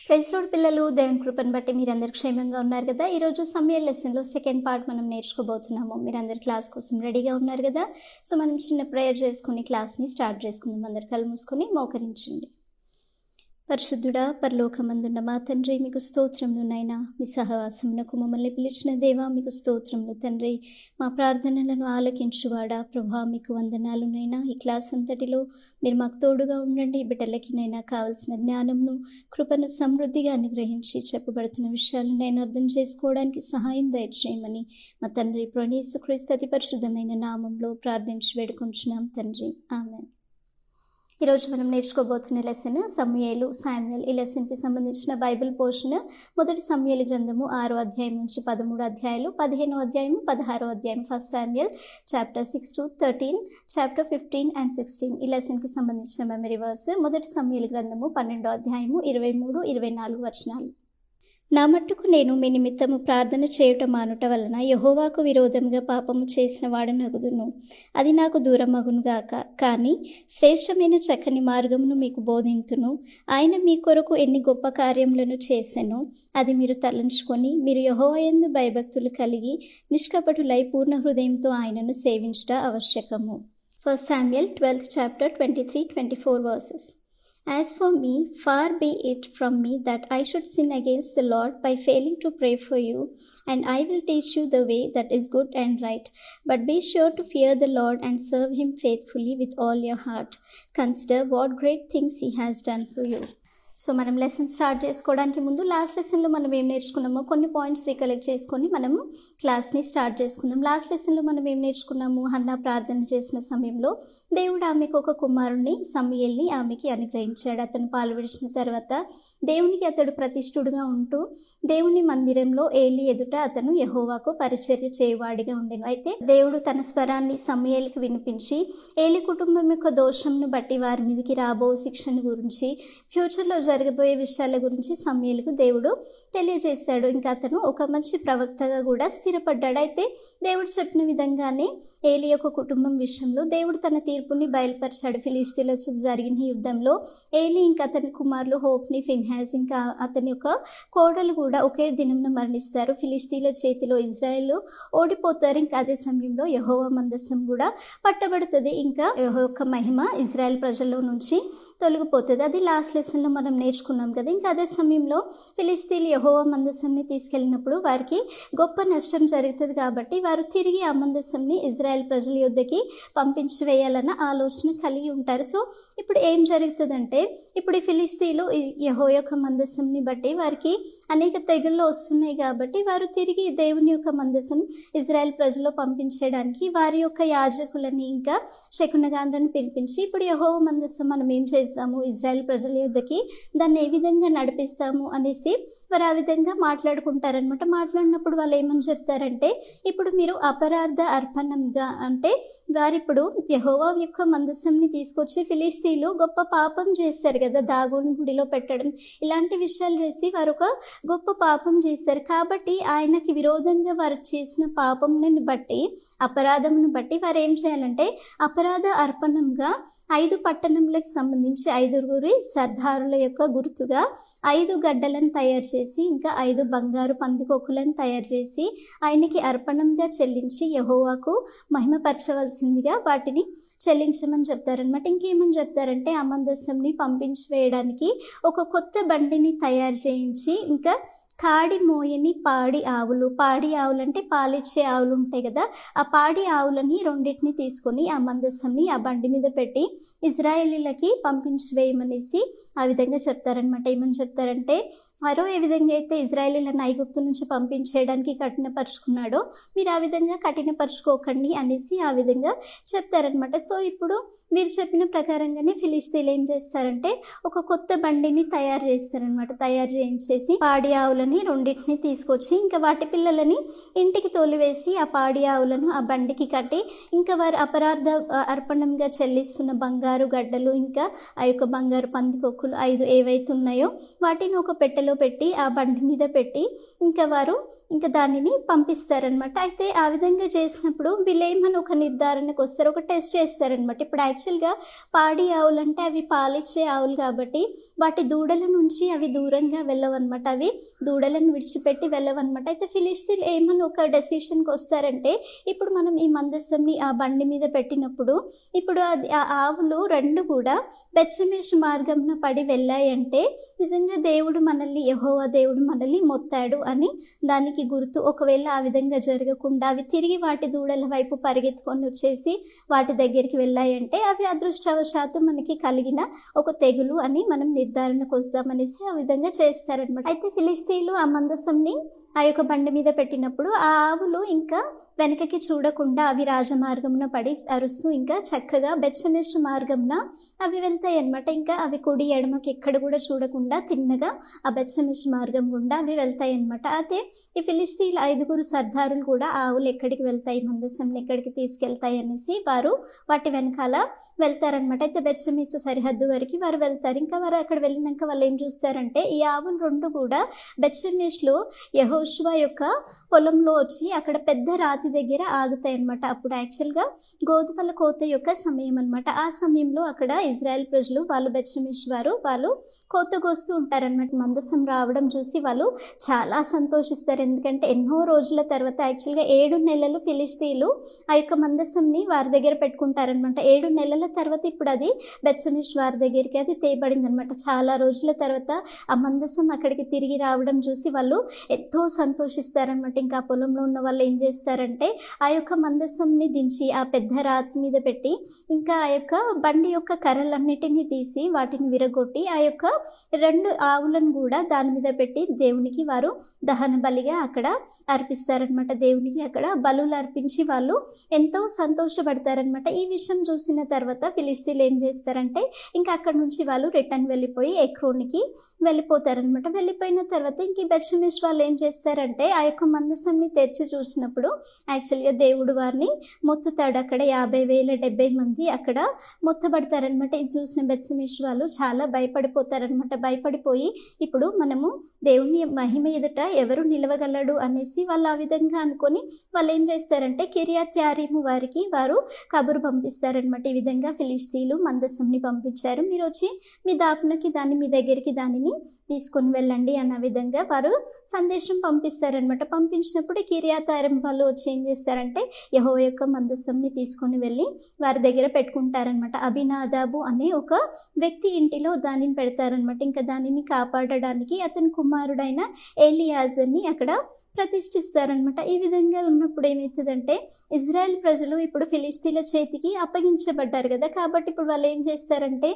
Praise lord పిల్లలు, దేవుని కృపను బట్టి మీరందరూ క్షేమంగా ఉన్నారు కదా. ఈరోజు సమయల్ లెసన్లో సెకండ్ పార్ట్ మనం నేర్చుకోబోతున్నాము. మీరందరు క్లాస్ కోసం రెడీగా ఉన్నారు కదా. సో మనం చిన్న ప్రేయర్ చేసుకుని క్లాస్ని స్టార్ట్ చేసుకుందాం. అందరు కళ్ళు మూసుకొని మోకరించండి. పరిశుద్ధుడా, పరలోకమందున్న మా తండ్రి, మీకు స్తోత్రములు నాయనా. మీ సహవాసమునకు మమ్మల్ని పిలిచిన దేవా, మీకు స్తోత్రములు తండ్రి. మా ప్రార్థనలను ఆలకించువాడా ప్రభా, మీకు వందనాలు నైనా. ఈ క్లాస్ అంతటిలో మీరు మాకు తోడుగా ఉండండి. బిడ్డలకి నైనా కావాల్సిన జ్ఞానమును, కృపను సమృద్ధిగా అనుగ్రహించి చెప్పబడుతున్న విషయాలను నేను అర్థం చేసుకోవడానికి సహాయం దయచేయమని మా తండ్రి యేసుక్రీస్తు అతి పరిశుద్ధమైన నామంలో ప్రార్థించి వేడుకొంచున్నాం తండ్రి, ఆమేన్. ఈరోజు మనం నేర్చుకోబోతున్న లెసన్ శామ్యూయల్. ఈ లెసన్కి సంబంధించిన బైబిల్ పోర్షన్ మొదటి సమూయేలు గ్రంథము 6వ అధ్యాయం నుంచి 13 అధ్యాయాలు, 15వ అధ్యాయము 16వ అధ్యాయం. First Samuel chapter 6 to 13, chapter 15 and 16. ఈ లెసన్కి సంబంధించిన మెమరీ వర్స్ మొదటి సమూయేలు గ్రంథము 12వ అధ్యాయము 23-24 వచనాలు. నా మట్టుకు నేను మీ నిమిత్తము ప్రార్థన చేయుట మానుట వలన యెహోవాకు విరోధంగా పాపము చేసిన వాడనగుదును. అది నాకు దూరమగునుగాక. కానీ శ్రేష్టమైన చక్కని మార్గమును మీకు బోధింతును. ఆయన మీ కొరకు ఎన్ని గొప్ప కార్యములను చేసెనో అది మీరు తలంచుకొని, మీరు యెహోవా యందు భయభక్తులు కలిగి నిష్కపటులై పూర్ణ హృదయంతో ఆయనను సేవించుట ఆవశ్యకము. First Samuel 12th chapter 23-24 verses. As for me, far be it from me that I should sin against the Lord by failing to pray for you, and I will teach you the way that is good and right. But be sure to fear the Lord and serve him faithfully with all your heart. Consider what great things he has done for you. So మనం lesson start చేసుకోవడానికి ముందు last లెసన్లో మనం ఏం నేర్చుకున్నామో కొన్ని points recollect చేసుకొని మనము క్లాస్ని start చేసుకుందాం. లాస్ట్ లెసన్లో మనం ఏం నేర్చుకున్నాము? హన్నా ప్రార్థన చేసిన సమయంలో దేవుడు ఆమెకు ఒక కుమారుణ్ణి సమూయేల్ని ఆమెకి అనుగ్రహించాడు. అతను పాలు విడిచిన తర్వాత దేవునికి అతడు ప్రతిష్ఠుడుగా ఉంటూ దేవుని మందిరంలో ఏలి ఎదుట అతను యెహోవాకు పరిచర్య చేయవాడిగా ఉండెను. అయితే దేవుడు తన స్వరాన్ని సమూయేలుకి వినిపించి ఏలి కుటుంబం యొక్క దోషంను బట్టి వారి మీదకి రాబో శిక్షను గురించి, ఫ్యూచర్లో జరగబోయే విషయాల గురించి సమూయేలుకు దేవుడు తెలియజేశాడు. ఇంకా అతను ఒక మంచి ప్రవక్తగా కూడా స్థిరపడ్డాడు. అయితే దేవుడు చెప్పిన విధంగానే ఏలి యొక్క కుటుంబం విషయంలో దేవుడు తన తీర్పుని బయలుపరిచాడు. ఫిలిష్తీయులతో జరిగిన యుద్ధంలో ఏలి ఇంకా అతని కుమారులు హోప్ని, ఫిన్హాస్ ఇంకా అతని యొక్క కోడలు కూడా ఒకే దినంలో మరణిస్తారు. ఫిలిష్తీయుల చేతిలో ఇజ్రాయెల్ ఓడిపోతారు. ఇంకా అదే సమయంలో యెహోవా మందసం కూడా పట్టబడుతుంది. ఇంకా యెహోవా యొక్క మహిమ ఇజ్రాయెల్ ప్రజల్లో నుంచి తొలగిపోతుంది. అది లాస్ట్ లెసన్లో మనం నేర్చుకున్నాం కదా. ఇంకా అదే సమయంలో ఫిలిష్తీయులు యెహోవా మందసంని తీసుకెళ్ళినప్పుడు వారికి గొప్ప నష్టం జరుగుతుంది. కాబట్టి వారు తిరిగి ఆ మందసంని ఇజ్రాయెల్ ప్రజల యొద్దకి పంపించి వేయాలన్న ఆలోచన కలిగి ఉంటారు. సో ఇప్పుడు ఏం జరుగుతుందంటే, ఇప్పుడు ఈ ఫిలిష్తీయులు యెహోవా యొక్క మందసంని బట్టి వారికి అనేక తెగుళ్ళు వస్తున్నాయి. కాబట్టి వారు తిరిగి దేవుని యొక్క మందసం ఇజ్రాయెల్ ప్రజల్లో పంపించడానికి వారి యొక్క యాజకులని ఇంకా శకునగాండ్రని పిలిపించి, ఇప్పుడు యెహోవా మందసం మనం ఏం చేస్తాము, ఇజ్రాయెల్ ప్రజల యొద్దకి దాన్ని ఏ విధంగా నడిపిస్తాము అనేసి వారు ఆ విధంగా మాట్లాడుకుంటారనమాట. మాట్లాడినప్పుడు వాళ్ళు ఏమని చెప్తారంటే, ఇప్పుడు మీరు అపరాధ అర్పణంగా, అంటే వారిప్పుడు యెహోవా యొక్క మందసంని తీసుకొచ్చి ఫిలిష్తీయులు గొప్ప పాపం చేస్తారు కదా, దాగోని గుడిలో పెట్టడం, ఇలాంటి విషయాలు చేసి వారు ఒక గొప్ప పాపం చేశారు. కాబట్టి ఆయనకి విరోధంగా వారు చేసిన పాపంని బట్టి, అపరాధంను బట్టి వారు ఏం చేయాలంటే అపరాధ అర్పణంగా 5 పట్టణములకు సంబంధించి 5 సర్దారుల యొక్క గుర్తుగా 5 గడ్డలను తయారు చేసి ఇంకా 5 బంగారు పందికొక్కులను తయారు చేసి ఆయనకి అర్పణంగా చెల్లించి యెహోవాకు మహిమపరచవలసిందిగా వాటిని చెల్లించమని చెప్తారనమాట. ఇంకేమని చెప్తారంటే, ఆ మందసంని పంపించి వేయడానికి ఒక కొత్త బండిని తయారు చేయించి, ఇంకా కాడి మోయని పాడి ఆవులు అంటే పాలిచ్చే ఆవులు ఉంటాయి కదా, ఆ పాడి ఆవులని 2 తీసుకొని ఆ మందసంని ఆ బండి మీద పెట్టి ఇజ్రాయేలీలకి పంపించి వేయమనేసి ఆ విధంగా చెప్తారనమాట. ఏమని చెప్తారంటే, ఫరో ఏ విధంగా అయితే ఇజ్రాయేలీలను ఐగుప్తు నుంచి పంపించేయడానికి కఠినపరుచుకున్నాడో మీరు ఆ విధంగా కఠినపరుచుకోకండి అనేసి ఆ విధంగా చెప్తారనమాట. సో ఇప్పుడు మీరు చెప్పిన ప్రకారంగానే ఫిలిష్తీయులు ఏం చేస్తారంటే ఒక కొత్త బండిని తయారు చేస్తారనమాట. తయారు చేయించేసి పాడి ఆవులని 2 తీసుకొచ్చి ఇంకా వాటి పిల్లలని ఇంటికి తోలివేసి ఆ పాడి ఆవులను ఆ బండికి కట్టి, ఇంకా వారు అపరాధ అర్పణంగా చెల్లిస్తున్న బంగారు గడ్డలు ఇంకా ఆ యొక్క బంగారు పందికొక్కులు 5 ఏవైతే ఉన్నాయో వాటిని ఒక పెట్టెలో నీళ్ళల్లో పెట్టి ఆ బండి మీద పెట్టి ఇంకా వారు ఇంకా దానిని పంపిస్తారనమాట. అయితే ఆ విధంగా చేసినప్పుడు వీళ్ళేమని ఒక నిర్ధారణకు వస్తారు, ఒక టెస్ట్ చేస్తారనమాట. ఇప్పుడు యాక్చువల్గా పాడి ఆవులు అంటే అవి పాలిచ్చే ఆవులు కాబట్టి వాటి దూడల నుంచి అవి దూరంగా వెళ్ళవన్నమాట, అవి దూడలను విడిచిపెట్టి వెళ్ళవన్నమాట. అయితే ఫిలిష్తీన్లు ఏమని ఒక డెసిషన్కి వస్తారంటే, ఇప్పుడు మనం ఈ మందస్సంని ఆ బండి మీద పెట్టినప్పుడు ఇప్పుడు అది ఆ ఆవులు రెండు కూడా బెత్షెమెషు మార్గంన పడి వెళ్ళాయంటే నిజంగా దేవుడు మనల్ని, యెహోవా దేవుడు మనల్ని మొత్తాడు అని దానికి గుర్తు. ఒకవేళ ఆ విధంగా జరగకుండా అవి తిరిగి వాటి దూడల వైపు పరిగెత్తుకొని వచ్చేసి వాటి దగ్గరికి వెళ్ళాయంటే అవి అదృష్టవశాత్తు మనకి కలిగిన ఒక తెగులు అని మనం నిర్ధారణకు వస్తామనేసి ఆ విధంగా చేస్తారనమాట. అయితే ఫిలిష్తీయులు ఆ మందసంని ఆ యొక్క బండి మీద పెట్టినప్పుడు ఆ ఆవులు ఇంకా వెనకకి చూడకుండా అవి రాజమార్గంన పడి అరుస్తూ ఇంకా చక్కగా బెత్షెమెషు మార్గంన అవి వెళ్తాయి అన్నమాట. ఇంకా అవి కుడి ఎడమకి ఎక్కడ కూడా చూడకుండా తిన్నగా ఆ బెత్షెమెషు మార్గం గుండా అవి వెళ్తాయి అన్నమాట. అయితే ఈ ఫిలిష్తీయుల 5 సర్దారులు కూడా ఆవులు ఎక్కడికి వెళ్తాయి, మందసంని ఎక్కడికి తీసుకెళ్తాయి అనేసి వారు వాటి వెనకాల వెళ్తారనమాట. అయితే బెత్షెమెషు సరిహద్దు వరకు వారు వెళ్తారు. ఇంకా వారు అక్కడ వెళ్ళినాక వాళ్ళు ఏం చూస్తారంటే ఈ ఆవులు రెండు కూడా బెత్షెమెషులో యెహోషువ యొక్క పొలంలో వచ్చి అక్కడ పెద్ద రాతి దగ్గర ఆగుతాయి అన్నమాట. అప్పుడు యాక్చువల్గా గోధుమల కోత యొక్క సమయం అనమాట. ఆ సమయంలో అక్కడ ఇజ్రాయెల్ ప్రజలు వాళ్ళు బెత్షెమెషు వారు వాళ్ళు కోత కోస్తూ ఉంటారనమాట. మందసం రావడం చూసి వాళ్ళు చాలా సంతోషిస్తారు. ఎందుకంటే ఎన్నో రోజుల తర్వాత యాక్చువల్గా 7 నెలలు ఫిలిష్తీయులు ఆ యొక్క మందసంని వారి దగ్గర పెట్టుకుంటారనమాట. 7 నెలల తర్వాత ఇప్పుడు అది బెత్షెమెషు వారి దగ్గరికి అది తేబడింది అనమాట. చాలా రోజుల తర్వాత ఆ మందసం అక్కడికి తిరిగి రావడం చూసి వాళ్ళు ఎంతో సంతోషిస్తారనమాట. ఇంకా పొలంలో ఉన్న వాళ్ళు ఏం చేస్తారంటే ఆ యొక్క మందసంని దించి ఆ పెద్ద రాతి మీద పెట్టి ఇంకా ఆ యొక్క బండి యొక్క కర్రలన్నిటినీ తీసి వాటిని విరగొట్టి ఆ యొక్క 2 ఆవులను కూడా దాని మీద పెట్టి దేవునికి వారు దహన బలిగా అక్కడ అర్పిస్తారనమాట. దేవునికి అక్కడ బలులు అర్పించి వాళ్ళు ఎంతో సంతోషపడతారనమాట. ఈ విషయం చూసిన తర్వాత ఫిలిష్తీయులు ఏం చేస్తారంటే ఇంకా అక్కడ నుంచి వాళ్ళు రిటర్న్ వెళ్ళిపోయి ఎక్రోన్కి వెళ్ళిపోతారనమాట. వెళ్ళిపోయిన తర్వాత ఇంక బెత్షెమెషు వాళ్ళు ఏం చేస్తారంటే ఆ యొక్క మందసంని తెరిచి చూసినప్పుడు యాక్చువల్గా దేవుడు వారిని మొత్తుతాడు. అక్కడ 50,000 70 మంది అక్కడ మొత్తబడతారనమాట. ఇది చూసిన బెత్షెమెషు వాళ్ళు చాలా భయపడిపోతారనమాట. భయపడిపోయి ఇప్పుడు మనము దేవుని మహిమ ఎదుట ఎవరు నిలవగలడు అనేసి వాళ్ళు ఆ విధంగా అనుకొని వాళ్ళు ఏం చేస్తారంటే కిర్యత్యారీము వారికి వారు కబురు పంపిస్తారనమాట. ఈ విధంగా ఫిలిష్తీయులు మందసంని పంపించారు, మీరు వచ్చి మీ దాపునకి దాన్ని మీ దగ్గరికి దానిని తీసుకొని వెళ్ళండి అన్న విధంగా వారు సందేశం పంపిస్తారనమాట. పంపించినప్పుడు కిర్యత్యారీము వాళ్ళు వచ్చి ఏం చేస్తారంటే యెహోవా యొక్క మందసంని తీసుకొని వెళ్ళి వారి దగ్గర పెట్టుకుంటారనమాట. అబినాదాబు అనే ఒక వ్యక్తి ఇంటిలో దానిని పెడతారనమాట. ఇంకా దానిని కాపాడడానికి అతని కుమారుడైన ఎలియాజర్ని అక్కడ ప్రతిష్ఠిస్తారనమాట. ఈ విధంగా ఉన్నప్పుడు ఏమవుతుందంటే ఇజ్రాయెల్ ప్రజలు ఇప్పుడు ఫిలిష్తీయుల చేతికి అప్పగించబడ్డారు కదా, కాబట్టి ఇప్పుడు వాళ్ళు ఏం చేస్తారంటే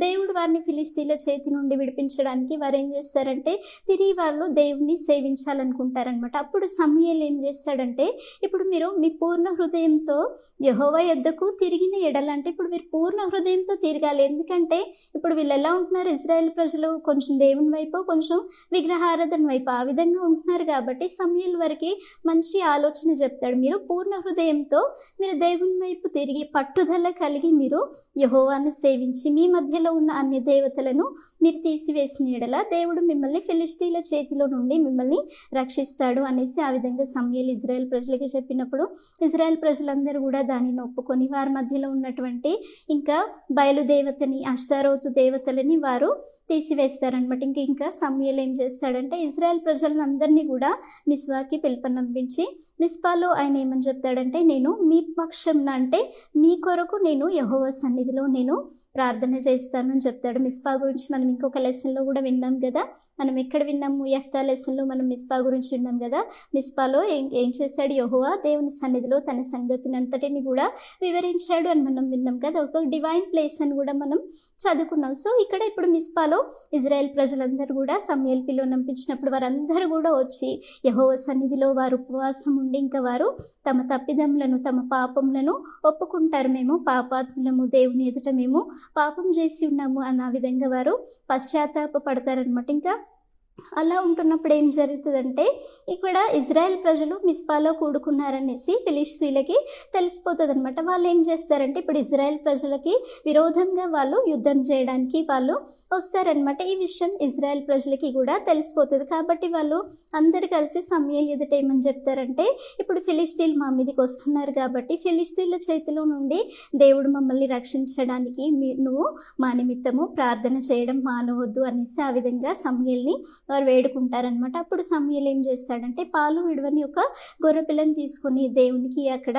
దేవుడు వారిని ఫిలిష్తీయుల చేతి నుండి విడిపించడానికి వారు ఏం చేస్తారంటే తిరిగి వాళ్ళు దేవుణ్ణి సేవించాలనుకుంటారనమాట. అప్పుడు సమూయేలు ఏం చేస్తాడంటే ఇప్పుడు మీరు మీ పూర్ణ హృదయంతో యెహోవా యొద్దకు తిరిగిన ఎడల, అంటే ఇప్పుడు మీరు పూర్ణ హృదయంతో తిరగాలి. ఎందుకంటే ఇప్పుడు వీళ్ళు ఎలా ఉంటున్నారు, ఇజ్రాయెల్ ప్రజలు కొంచెం దేవుని వైపు కొంచెం విగ్రహారాధన వైపు ఆ విధంగా ఉంటున్నారు. కాబట్టి సమూయేలు వారికి మంచి ఆలోచన చెప్తాడు, మీరు పూర్ణ హృదయంతో మీరు దేవుని వైపు తిరిగి పట్టుదల కలిగి మీరు యెహోవాను సేవించి మీ మధ్యలో ఉన్న అన్ని దేవతలను మీరు తీసివేసిన ఎడల దేవుడు మిమ్మల్ని ఫిలిష్తీయుల చేతిలో నుండి మిమ్మల్ని రక్షిస్తాడు అనేసి ఆ విధంగా సమూయేలు ఇజ్రాయెల్ ప్రజలకి చెప్పినప్పుడు ఇజ్రాయెల్ ప్రజలందరూ కూడా దానిని ఒప్పుకొని వారి మధ్యలో ఉన్నటువంటి ఇంకా బయలుదేవతని అష్తారోతు దేవతలని వారు తీసివేస్తారనమాట. ఇంకా సమూయేలు ఏం చేస్తాడంటే ఇజ్రాయెల్ ప్రజలందరినీ కూడా మిస్పాకి పిలుపనంపించి మిస్పాలో ఆయన ఏమని చెప్తాడంటే నేను మీ పక్షంన అంటే మీ కొరకు నేను యెహోవా సన్నిధిలో నేను ప్రార్థన చేస్తాను అని చెప్తాడు. మిస్పా గురించి మనం ఇంకొక లెసన్లో కూడా విన్నాం కదా, మనం ఎక్కడ విన్నాము, యెఫ్తా లెసన్లో మనం మిస్పా గురించి విన్నాం కదా. మిస్పాలో ఏం చేశాడు, యెహోవా దేవుని సన్నిధిలో తన సంగతిని అంతటిని కూడా వివరించాడు అని మనం విన్నాం కదా. ఒక డివైన్ ప్లేస్ అని కూడా మనం చదువుకున్నాం. సో ఇక్కడ ఇప్పుడు మిస్పాలో ఇజ్రాయెల్ ప్రజలందరూ కూడా సమూయేలు పిలువనంపించినప్పుడు వారందరూ కూడా వచ్చి యెహోవా సన్నిధిలో వారు ఉపవాసం ఉండి ఇంకా వారు తమ తప్పిదములను తమ పాపములను ఒప్పుకుంటారు. మేము పాపాత్ములము, దేవుని ఎదుట మేము పాపం చేసి ఉన్నాము అన్న విధంగా వారు పశ్చాత్తాప పడతారనమాట. ఇంకా అలా ఉంటున్నప్పుడు ఏం జరుగుతుందంటే ఇక్కడ ఇజ్రాయెల్ ప్రజలు మిస్పాలో కూడుకున్నారనేసి ఫిలిష్తీయులకి తెలిసిపోతుంది అనమాట. వాళ్ళు ఏం చేస్తారంటే ఇప్పుడు ఇజ్రాయెల్ ప్రజలకి విరోధంగా వాళ్ళు యుద్ధం చేయడానికి వాళ్ళు వస్తారనమాట. ఈ విషయం ఇజ్రాయెల్ ప్రజలకి కూడా తెలిసిపోతుంది. కాబట్టి వాళ్ళు అందరు కలిసి సమూయేలు ఎదుట ఏమని చెప్తారంటే ఇప్పుడు ఫిలిష్తీయులు మా మీదకి వస్తున్నారు కాబట్టి ఫిలిష్తీయుల చేతిలో నుండి దేవుడు మమ్మల్ని రక్షించడానికి నువ్వు మా నిమిత్తము ప్రార్థన చేయడం మానవద్దు అనేసి ఆ విధంగా సమూయేలుని వారు వేడుకుంటారనమాట. అప్పుడు సమూయేలు ఏం చేస్తాడంటే పాలు విడవని ఒక గొర్రెపిల్లని తీసుకొని దేవునికి అక్కడ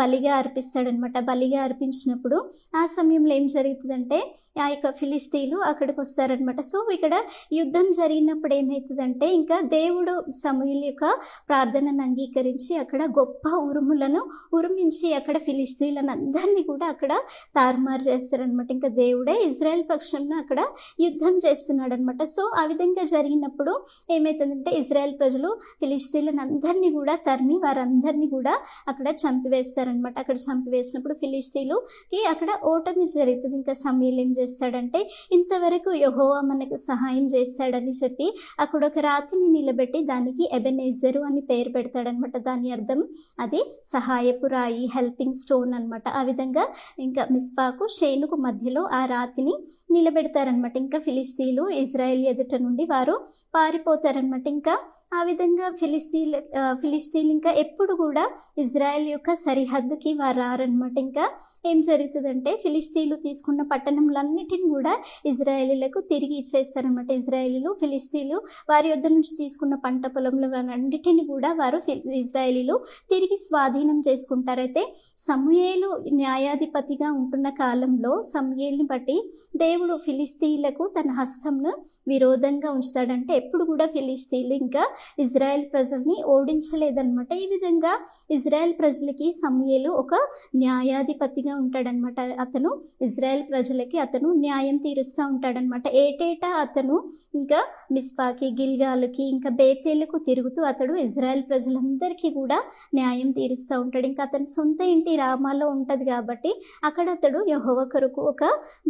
బలిగా అర్పిస్తాడనమాట. బలిగా అర్పించినప్పుడు ఆ సమయంలో ఏం జరుగుతుందంటే ఆ యొక్క ఫిలిష్తీయులు అక్కడికి వస్తారనమాట. సో ఇక్కడ యుద్ధం జరిగినప్పుడు ఏమవుతుందంటే ఇంకా దేవుడు సమూయేలు యొక్క ప్రార్థనను అంగీకరించి అక్కడ గొప్ప ఉరుములను ఉరిమించి అక్కడ ఫిలిష్తీయులను అందరినీ కూడా అక్కడ తారుమారు చేస్తారనమాట. ఇంకా దేవుడే ఇజ్రాయెల్ పక్షంలో అక్కడ యుద్ధం చేస్తున్నాడు అనమాట. సో ఆ విధంగా జరిగినప్పుడు ఏమవుతుందంటే ఇజ్రాయెల్ ప్రజలు ఫిలిష్తీయులను అందరినీ కూడా తరిమి వారందరినీ కూడా అక్కడ చంపివేస్తారనమాట. అక్కడ చంపివేసినప్పుడు ఫిలిష్తీయులకి అక్కడ ఓటమి జరుగుతుంది. ఇంకా సమూయేలు ఏం చేస్తాడంటే ఇంతవరకు యెహోవా మనకు సహాయం చేస్తాడని చెప్పి అక్కడ ఒక రాతిని నిలబెట్టి దానికి ఎబెనేజరు అని పేరు పెడతాడనమాట. దాని అర్థం అది సహాయపు రాయి, హెల్పింగ్ స్టోన్ అనమాట. ఆ విధంగా ఇంకా మిస్పాకు షేనుకు మధ్యలో ఆ రాతిని నిలబెడతారనమాట. ఇంకా ఫిలిష్తీయులు ఇజ్రాయెల్ ఎదుట నుండి వారు పారిపోతారనమాట. ఇంకా ఆ విధంగా ఫిలిష్తీయులు ఇంకా ఎప్పుడు కూడా ఇజ్రాయెల్ యొక్క సరిహద్దుకి వారు రారనమాట. ఇంకా ఏం జరుగుతుందంటే ఫిలిష్తీయులు తీసుకున్న పట్టణంలన్నిటిని కూడా ఇజ్రాయేలీలకు తిరిగి ఇచ్చేస్తారనమాట. ఇజ్రాయేలీలు ఫిలిష్తీయులు వారి యొద్ద నుంచి తీసుకున్న పంట పొలంలో అన్నిటిని కూడా వారు ఇజ్రాయేలీలు తిరిగి స్వాధీనం చేసుకుంటారు. అయితే సమూయేలు న్యాయాధిపతిగా ఉంటున్న కాలంలో సమూయేలుని బట్టి దేవుడు ఫిలిష్తీయులకు తన హస్తంను విరోధంగా ఉంచుతాడంటే ఎప్పుడు కూడా ఫిలిష్తీయులు ఇంకా ఇజ్రాయెల్ ప్రజల్ని ఓడించలేదన్నమాట. ఈ విధంగా ఇజ్రాయెల్ ప్రజలకి సమూయేలు ఒక న్యాయాధిపతిగా ఉంటాడనమాట. అతను ఇజ్రాయెల్ ప్రజలకి అతను న్యాయం తీరుస్తూ ఉంటాడనమాట. ఏటేటా అతను ఇంకా మిస్పాకి, గిల్గాలుకి, ఇంకా బేతేలకు తిరుగుతూ అతడు ఇజ్రాయెల్ ప్రజలందరికీ కూడా న్యాయం తీరుస్తూ ఉంటాడు. ఇంకా అతని సొంత ఇంటి రామాలో ఉంటుంది కాబట్టి అక్కడ అతడు యెహోవా కొరకు ఒక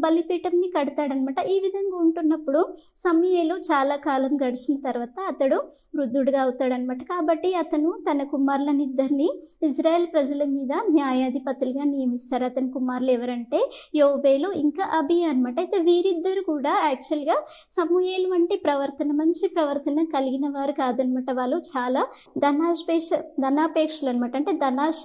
బలిపీఠంని కడతాడనమాట. ఈ విధంగా ఉంటున్నప్పుడు సమూయేలు చాలా కాలం గడిచిన తర్వాత అతడు వృద్ధుడుగా అవుతాడనమాట. కాబట్టి అతను తన కుమారులనిద్దరిని ఇజ్రాయెల్ ప్రజల మీద న్యాయాధిపతులుగా నియమిస్తారు. అతని కుమారులు ఎవరంటే యోబేలు ఇంకా అబియా అనమాట. అయితే వీరిద్దరు కూడా యాక్చువల్గా సమూయేలు వంటి మంచి ప్రవర్తన కలిగిన వారు కాదనమాట. వాళ్ళు చాలా ధనాపేక్షలు అనమాట. అంటే ధనాశ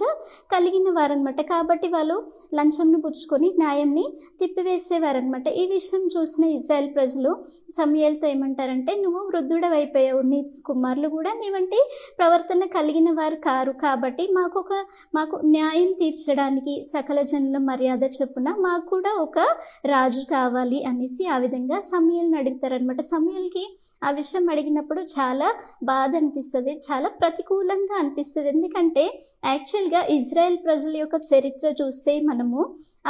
కలిగిన వారనమాట. కాబట్టి వాళ్ళు లంచంను పుచ్చుకొని న్యాయంని తిప్పివేసేవారనమాట. ఈ విషయం చూసిన ఇజ్రాయెల్ ప్రజలు సమూయేలుతో ఏమంటారంటే నువ్వు వృద్ధుడవైపోయావు, నీ కుమారులు కూడా నీ వంటి ప్రవర్తన కలిగిన వారు కారు, కాబట్టి మాకు న్యాయం తీర్చడానికి సకల జనుల మర్యాద చొప్పున మాకు కూడా ఒక రాజు కావాలి అనేసి ఆ విధంగా సమూయేలుని అడుగుతారనమాట. సమూయేలుకి ఆ విషయం అడిగినప్పుడు చాలా బాధ అనిపిస్తుంది, చాలా ప్రతికూలంగా అనిపిస్తుంది. ఎందుకంటే యాక్చువల్గా ఇజ్రాయెల్ ప్రజల యొక్క చరిత్ర చూస్తే మనము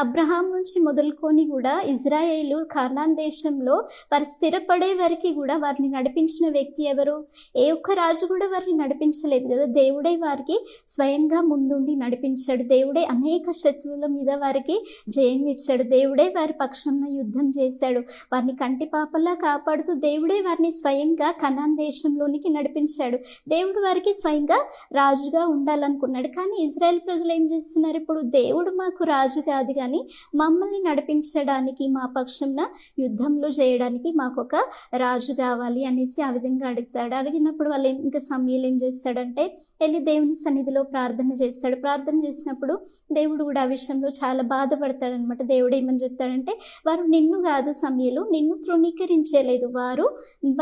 అబ్రహాం నుంచి మొదలుకొని కూడా ఇజ్రాయేలు కానాన్ దేశంలో వారు స్థిరపడే వరకు కూడా వారిని నడిపించిన వ్యక్తి ఎవరు? ఏ ఒక్క రాజు కూడా వారిని నడిపించలేదు కదా. దేవుడే వారికి స్వయంగా ముందుండి నడిపించాడు. దేవుడే అనేక శత్రువుల మీద వారికి జయం ఇచ్చాడు. దేవుడే వారి పక్షంలో యుద్ధం చేశాడు. వారిని కంటిపాపలా కాపాడుతూ దేవుడే వారిని స్వయంగా కనాన్ దేశంలోనికి నడిపించాడు. దేవుడు వారికి స్వయంగా రాజుగా ఉండాలనుకున్నాడు. కానీ ఇజ్రాయెల్ ప్రజలు ఏం చేస్తున్నారు? ఇప్పుడు దేవుడు మాకు రాజు కాదు కానీ మమ్మల్ని నడిపించడానికి, మా పక్షంన యుద్ధంలో చేయడానికి మాకు ఒక రాజు కావాలి అనేసి ఆ విధంగా అడుగుతాడు. అడిగినప్పుడు వాళ్ళు ఇంకా సమూయేలు ఏం చేస్తాడంటే వెళ్ళి దేవుని సన్నిధిలో ప్రార్థన చేస్తాడు. ప్రార్థన చేసినప్పుడు దేవుడు కూడా ఆ విషయంలో చాలా బాధపడతాడనమాట. దేవుడు ఏమని చెప్తాడంటే వారు నిన్ను కాదు సమూయేలు, నిన్ను తృణీకరించలేదు,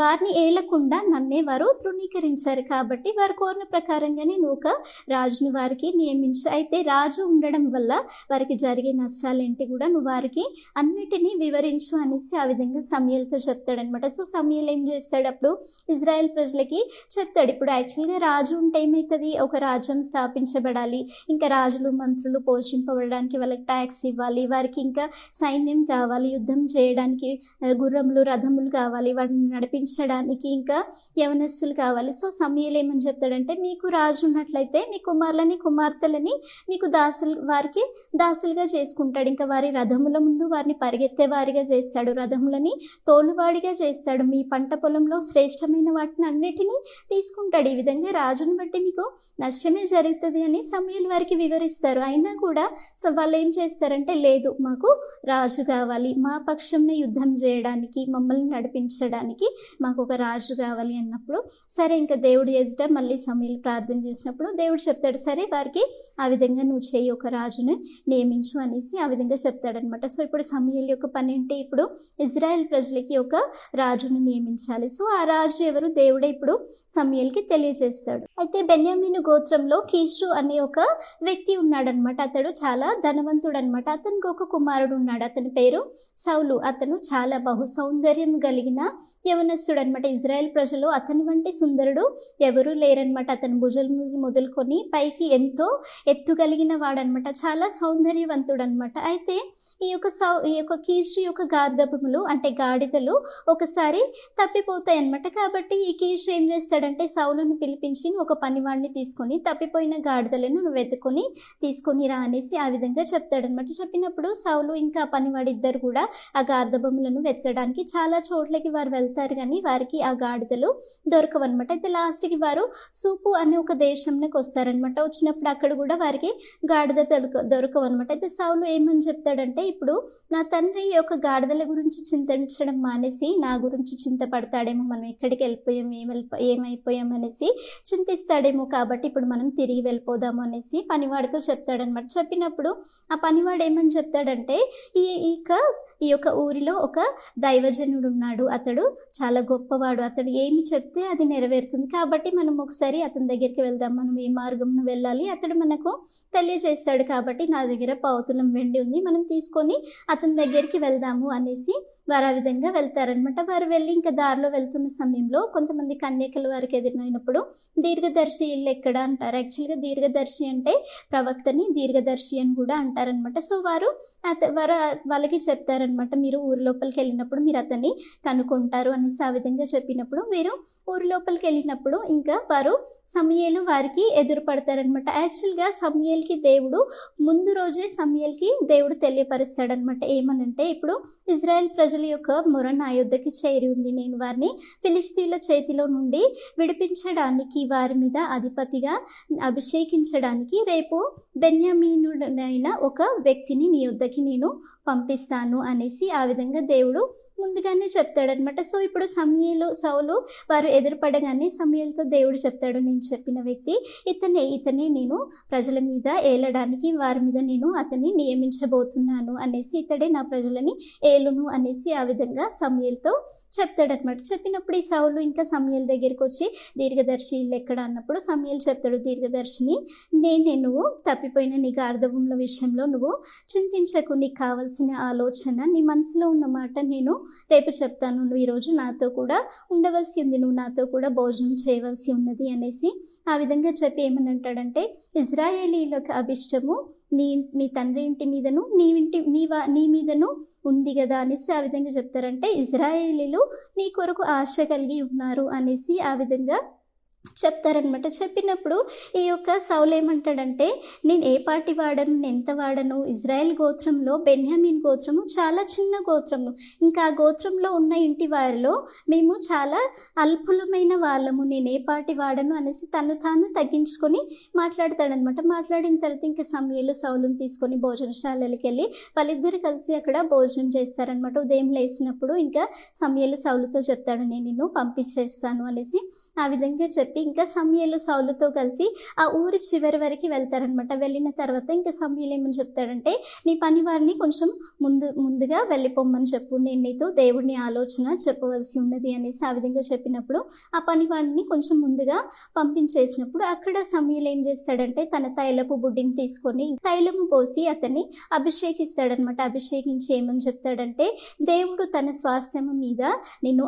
వారిని ఏలకుండా నన్నే వారు తృణీకరించారు. కాబట్టి వారు కోరిన ప్రకారంగానే నువ్వు ఒక రాజును వారికి నియమించు. అయితే రాజు ఉండడం వల్ల వారికి జరిగే నష్టాలేంటి కూడా నువ్వు వారికి అన్నిటినీ వివరించు అనేసి ఆ విధంగా సమూయేలుతో చెప్తాడనమాట. సో సమూయేలు ఏం చేస్తాడు? అప్పుడు ఇజ్రాయెల్ ప్రజలకి చెప్తాడు. ఇప్పుడు యాక్చువల్గా రాజు ఉంటే ఏమవుతుంది? ఒక రాజ్యం స్థాపించబడాలి, ఇంకా రాజులు మంత్రులు పోషింపబడడానికి వాళ్ళకి ట్యాక్స్ ఇవ్వాలి, వారికి ఇంకా సైన్యం కావాలి, యుద్ధం చేయడానికి గుర్రములు రథములు కావాలి, వాటిని నడిపించడానికి ఇంకా యవనస్తులు కావాలి. సో సమూయేలు ఏమని చెప్తాడంటే మీకు రాజు ఉన్నట్లయితే మీ కుమారులని కుమార్తెలని మీకు వారికి దాసులుగా చేసుకుని తీసుకుంటాడు. ఇంకా వారి రథముల ముందు వారిని పరిగెత్తేవారిగా చేస్తాడు, రథములని తోలువాడిగా చేస్తాడు, మీ పంట పొలంలో శ్రేష్టమైన వాటిని అన్నిటినీ తీసుకుంటాడు. ఈ విధంగా రాజుని బట్టి మీకు నష్టమే జరుగుతుంది అని సమూయేలు వారికి వివరిస్తారు. అయినా కూడా వాళ్ళు ఏం చేస్తారంటే, లేదు మాకు రాజు కావాలి, మా పక్షంలో యుద్ధం చేయడానికి, మమ్మల్ని నడిపించడానికి మాకు ఒక రాజు కావాలి అన్నప్పుడు, సరే ఇంకా దేవుడు ఎదుట మళ్ళీ సమూయేలు ప్రార్థన చేసినప్పుడు దేవుడు చెప్తాడు, సరే వారికి ఆ విధంగా నువ్వు చేయి, ఒక రాజుని నియమించు అనేసి ఆ విధంగా చెప్తాడనమాట. సో ఇప్పుడు సమూయేలు యొక్క పని ఏంటి, ఇప్పుడు ఇజ్రాయెల్ ప్రజలకి ఒక రాజును నియమించాలి. సో ఆ రాజు ఎవరు, దేవుడే ఇప్పుడు సమూయేలుకి తెలియజేస్తాడు. అయితే బెన్యామీను గోత్రంలో కీషు అనే ఒక వ్యక్తి ఉన్నాడనమాట. అతడు చాలా ధనవంతుడు అనమాట. అతనికి ఒక కుమారుడు ఉన్నాడు, అతని పేరు సౌలు. అతను చాలా బహు సౌందర్యం కలిగిన యవనస్తుడు అనమాట. ఇజ్రాయెల్ ప్రజలు అతని వంటి సుందరుడు ఎవరూ లేరనమాట. అతని భుజం మొదలుకొని పైకి ఎంతో ఎత్తు కలిగిన వాడనమాట, చాలా సౌందర్యవంతుడు అనమాట. అయితే ఈ యొక్క కీషు యొక్క గార్ధబములు అంటే గాడిదలు ఒకసారి తప్పిపోతాయి అనమాట. కాబట్టి ఈ కీషు ఏం చేస్తాడంటే, సౌలును పిలిపించి ఒక పనివాడిని తీసుకొని తప్పిపోయిన గాడిదలను నువ్వు వెతుకొని తీసుకొని రా అనేసి ఆ విధంగా చెప్తాడనమాట. చెప్పినప్పుడు సౌలు ఇంకా పనివాడి ఇద్దరు కూడా ఆ గార్ధబములను వెతకడానికి చాలా చోట్లకి వారు వెళ్తారు, కానీ వారికి ఆ గాడిదలు దొరకవన్నమాట. అయితే లాస్ట్కి వారు సూపు అనే ఒక దేశంలోకి వస్తారనమాట. వచ్చినప్పుడు అక్కడ కూడా వారికి గాడిద దొరకవన్నమాట. అయితే సౌలు ఏమని చెప్తాడంటే, ఇప్పుడు నా తండ్రి యొక్క గాడిదల గురించి చింతించడం మానేసి నా గురించి చింతపడతాడేమో, మనం ఎక్కడికి వెళ్ళిపోయాం, ఏమైపోయాం అనేసి చింతిస్తాడేమో, కాబట్టి ఇప్పుడు మనం తిరిగి వెళ్ళిపోదాము అనేసి పనివాడితో చెప్తాడనమాట. చెప్పినప్పుడు ఆ పనివాడు ఏమని చెప్తాడంటే, ఈ యొక్క ఊరిలో ఒక దైవజనుడు ఉన్నాడు, అతడు చాలా గొప్పవాడు, అతడు ఏమి చెప్తే అది నెరవేరుతుంది, కాబట్టి మనం ఒకసారి అతని దగ్గరికి వెళ్దాం, మనం ఏ మార్గంలో వెళ్ళాలి అతడు మనకు తెలియజేస్తాడు, కాబట్టి నా దగ్గర పావుతులం వెండి ఉంది, మనం తీసుకొని అతని దగ్గరికి వెళ్దాము అనేసి వారు ఆ విధంగా వెళ్తారనమాట. వారు వెళ్ళి ఇంకా దారిలో వెళ్తున్న సమయంలో కొంతమంది కన్యకలు వారికి ఎదురైనప్పుడు, దీర్ఘదర్శి ఇల్లు ఎక్కడ అంటారు. యాక్చువల్గా దీర్ఘదర్శి అంటే ప్రవక్తని దీర్ఘదర్శి అని కూడా అంటారనమాట. సో వారు వాళ్ళకి చెప్తారనమాట, మీరు ఊరి లోపలికి వెళ్ళినప్పుడు మీరు అతన్ని కనుక్కుంటారు అనేసి ఆ విధంగా చెప్పినప్పుడు, వీరు ఊరి లోపలికి వెళ్ళినప్పుడు ఇంకా వారు సమూయేలు వారికి ఎదురుపడతారనమాట. యాక్చువల్గా సమూయేలుకి దేవుడు ముందు రోజే సమూయేలుకి దేవుడు తెలియపరుస్తాడనమాట. ఏమనంటే, ఇప్పుడు ఇజ్రాయెల్ ప్రజల యొక్క మొర నా యొద్దకి చేరి ఉంది, నేను వారిని ఫిలిష్తీయుల చేతిలో నుండి విడిపించడానికి, వారి మీద అధిపతిగా అభిషేకించడానికి రేపు బెన్యామీనుడైన ఒక వ్యక్తిని నీ యొద్దకి నేను పంపిస్తాను అనేసి ఆ విధంగా దేవుడు ముందుగానే చెప్తాడనమాట. సో ఇప్పుడు సౌలు వారు ఎదురుపడగానే సమూయేలుతో దేవుడు చెప్తాడు, నేను చెప్పిన వ్యక్తి ఇతనే నేను ప్రజల మీద ఏలడానికి, వారి మీద నేను అతన్ని నియమించబోతున్నాను అనేసి, ఇతడే నా ప్రజలని ఏలును అనేసి ఆ విధంగా సమూయేలుతో చెప్తాడనమాట. చెప్పినప్పుడు ఈ సౌలు ఇంకా సమూయేలు దగ్గరికి వచ్చి, దీర్ఘదర్శి ఇల్లు ఎక్కడ అన్నప్పుడు సమూయేలు చెప్తాడు, దీర్ఘదర్శిని నువ్వు తప్పిపోయిన నీ గార్ధబముల విషయంలో నువ్వు చింతించకు, నీకు కావాల్సిన ఆలోచన, నీ మనసులో ఉన్న మాట నేను రేపు చెప్తాను, నువ్వు ఈరోజు నాతో కూడా ఉండవలసి ఉంది, నువ్వు నాతో కూడా భోజనం చేయవలసి ఉన్నది అనేసి ఆ విధంగా చెప్పి ఏమనంటాడంటే, ఇజ్రాయేలీలకు అభిష్టము నీ తండ్రి ఇంటి మీదను నీ మీదను ఉంది కదా అనేసి ఆ విధంగా చెప్తారంటే, ఇజ్రాయేలీలు నీ కొరకు ఆశ కలిగి ఉన్నారు అనేసి ఆ విధంగా చెప్తారనమాట. చెప్పినప్పుడు ఈ యొక్క సౌలు ఏమంటాడంటే, నేను ఏ పార్టీ వాడను, నేను ఎంత వాడను, ఇజ్రాయెల్ గోత్రంలో బెన్యామీన్ గోత్రము చాలా చిన్న గోత్రము, ఇంకా ఆ గోత్రంలో ఉన్న ఇంటి వారిలో మేము చాలా అల్పులమైన వాళ్ళము, నేను ఏ పార్టీ వాడను అనేసి తాను తగ్గించుకొని మాట్లాడతాడనమాట. మాట్లాడిన తర్వాత ఇంకా సమూయేలు సౌలుని తీసుకొని భోజనశాలకి వెళ్ళి వాళ్ళిద్దరు కలిసి అక్కడ భోజనం చేస్తారనమాట. ఉదయం లేసినప్పుడు ఇంకా సమూయేలు సౌలుతో చెప్తాడు, నేను నిన్ను పంపించేస్తాను అనేసి ఆ విధంగా చెప్పి ఇంకా సమూయేలు సౌలుతో కలిసి ఆ ఊరి చివరి వరకు వెళ్తారనమాట. వెళ్ళిన తర్వాత ఇంకా సమూయేలు ఏమని చెప్తాడంటే, నీ పని వారిని కొంచెం ముందుగా వెళ్ళిపోమ్మని చెప్పు, నేను నీతో దేవుడిని ఆలోచన చెప్పవలసి ఉన్నది అనేసి ఆ విధంగా చెప్పినప్పుడు ఆ పని వాడిని కొంచెం ముందుగా పంపించేసినప్పుడు అక్కడ సమూయేలు ఏం చేస్తాడంటే, తన తైలపు బుడ్డిని తీసుకొని తైలము పోసి అతన్ని అభిషేకిస్తాడనమాట. అభిషేకించి ఏమని చెప్తాడంటే, దేవుడు తన స్వాస్థ్యము మీద నిన్ను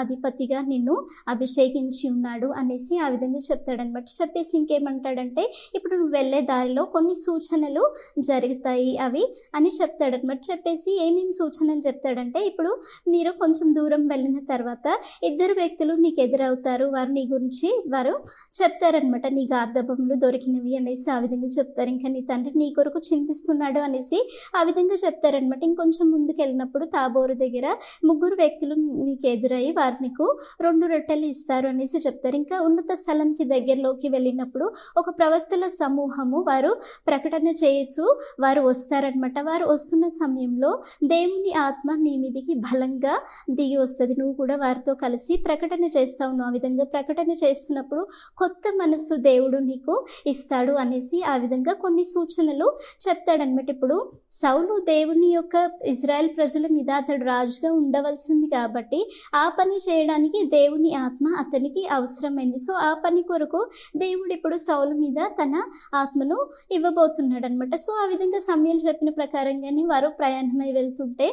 అధిపతిగా నిన్ను అభిషేకి అభిషేకించి ఉన్నాడు అనేసి ఆ విధంగా చెప్తాడనమాట. చెప్పేసి ఇంకేమంటాడంటే, ఇప్పుడు నువ్వు వెళ్ళే దారిలో కొన్ని సూచనలు జరుగుతాయి అవి అని చెప్తాడనమాట. చెప్పేసి ఏమేమి సూచనలు చెప్తాడంటే, ఇప్పుడు మీరు కొంచెం దూరం వెళ్ళిన తర్వాత ఇద్దరు వ్యక్తులు నీకు ఎదురవుతారు, వారు నీ గురించి వారు చెప్తారనమాట. నీ గార్ధబములు దొరికినవి అనేసి ఆ విధంగా చెప్తారు. ఇంకా నీ తండ్రి నీ కొరకు చింతిస్తున్నాడు అనేసి ఆ విధంగా చెప్తారనమాట. ఇంకొంచెం ముందుకు వెళ్ళినప్పుడు తాబోరు దగ్గర 3 వ్యక్తులు నీకు ఎదురై వారు నీకు 2 రొట్టెలు ఇస్తారు అనేసి చెప్తారు. ఇంకా ఉన్నత స్థలంకి దగ్గరలోకి వెళ్ళినప్పుడు ఒక ప్రవక్తల సమూహము వారు ప్రకటన చేయొచ్చు వారు వస్తారనమాట. వారు వస్తున్న సమయంలో దేవుని ఆత్మ నీ మీదికి బలంగా దిగి వస్తుంది. నువ్వు కూడా వారితో కలిసి ప్రకటన చేస్తావు. ఆ విధంగా ప్రకటన చేస్తున్నప్పుడు కొత్త మనస్సు దేవుడు నీకు ఇస్తాడు అనేసి ఆ విధంగా కొన్ని సూచనలు చెప్తాడనమాట. ఇప్పుడు సౌలు దేవుని యొక్క ఇజ్రాయెల్ ప్రజల మీద అతడు రాజుగా ఉండవలసింది కాబట్టి ఆ పని చేయడానికి దేవుని ఆత్మ అతనికి అవసరమైంది. సో ఆ పని కొరకు దేవుడు ఇప్పుడు సౌలు మీద తన ఆత్మను ఇవ్వబోతున్నాడు అనమాట. సో ఆ విధంగా సమూయేలు చెప్పిన ప్రకారంగానే వారు ప్రయాణమై వెళ్తుంటే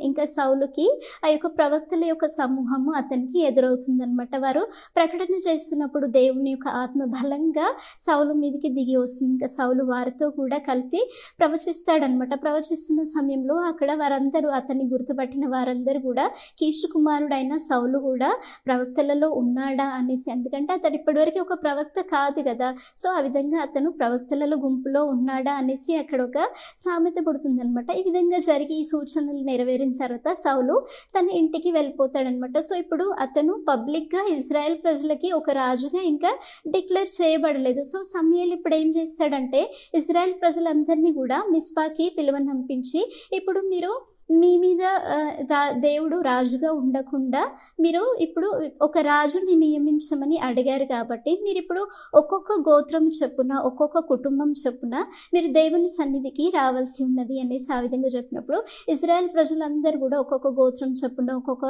ఇంకా సౌలుకి ఆ యొక్క ప్రవక్తల యొక్క సమూహము అతనికి ఎదురవుతుందనమాట. వారు ప్రకటన చేస్తున్నప్పుడు దేవుని యొక్క ఆత్మ బలంగా సౌలు మీదకి దిగి వస్తుంది. ఇంకా సౌలు వారితో కూడా కలిసి ప్రవచిస్తాడనమాట. ప్రవచిస్తున్న సమయంలో అక్కడ వారందరూ అతన్ని గుర్తుపట్టిన వారందరూ కూడా కీషు కుమారుడైన సౌలు కూడా ప్రవక్తలలో ఉన్నాడా అనేసి, ఎందుకంటే అతడు ఇప్పటివరకు ఒక ప్రవక్త కాదు కదా. సో ఆ విధంగా అతను ప్రవక్తలలో గుంపులో ఉన్నాడా అనేసి అక్కడ ఒక సామెత పుడుతుందనమాట. ఈ విధంగా జరిగి ఈ సూచనలు నెరవేరిన తర్వాత సౌలు తన ఇంటికి వెళ్ళిపోతాడనమాట. సో ఇప్పుడు అతను పబ్లిక్గా ఇజ్రాయెల్ ప్రజలకి ఒక రాజుగా ఇంకా డిక్లేర్ చేయబడలేదు. సో సమూయేలు ఇప్పుడు ఏం చేస్తాడంటే, ఇజ్రాయెల్ ప్రజలందరినీ కూడా మిస్పాకి పిలువనంపించి, ఇప్పుడు మీరు మీ మీద దేవుడు రాజుగా ఉండకుండా మీరు ఇప్పుడు ఒక రాజుని నియమించమని అడిగారు కాబట్టి మీరు ఇప్పుడు ఒక్కొక్క గోత్రం చొప్పున ఒక్కొక్క కుటుంబం చొప్పున మీరు దేవుని సన్నిధికి రావాల్సి ఉన్నది అనేసి ఆ విధంగా చెప్పినప్పుడు ఇజ్రాయెల్ ప్రజలందరూ కూడా ఒక్కొక్క గోత్రం చొప్పున ఒక్కొక్క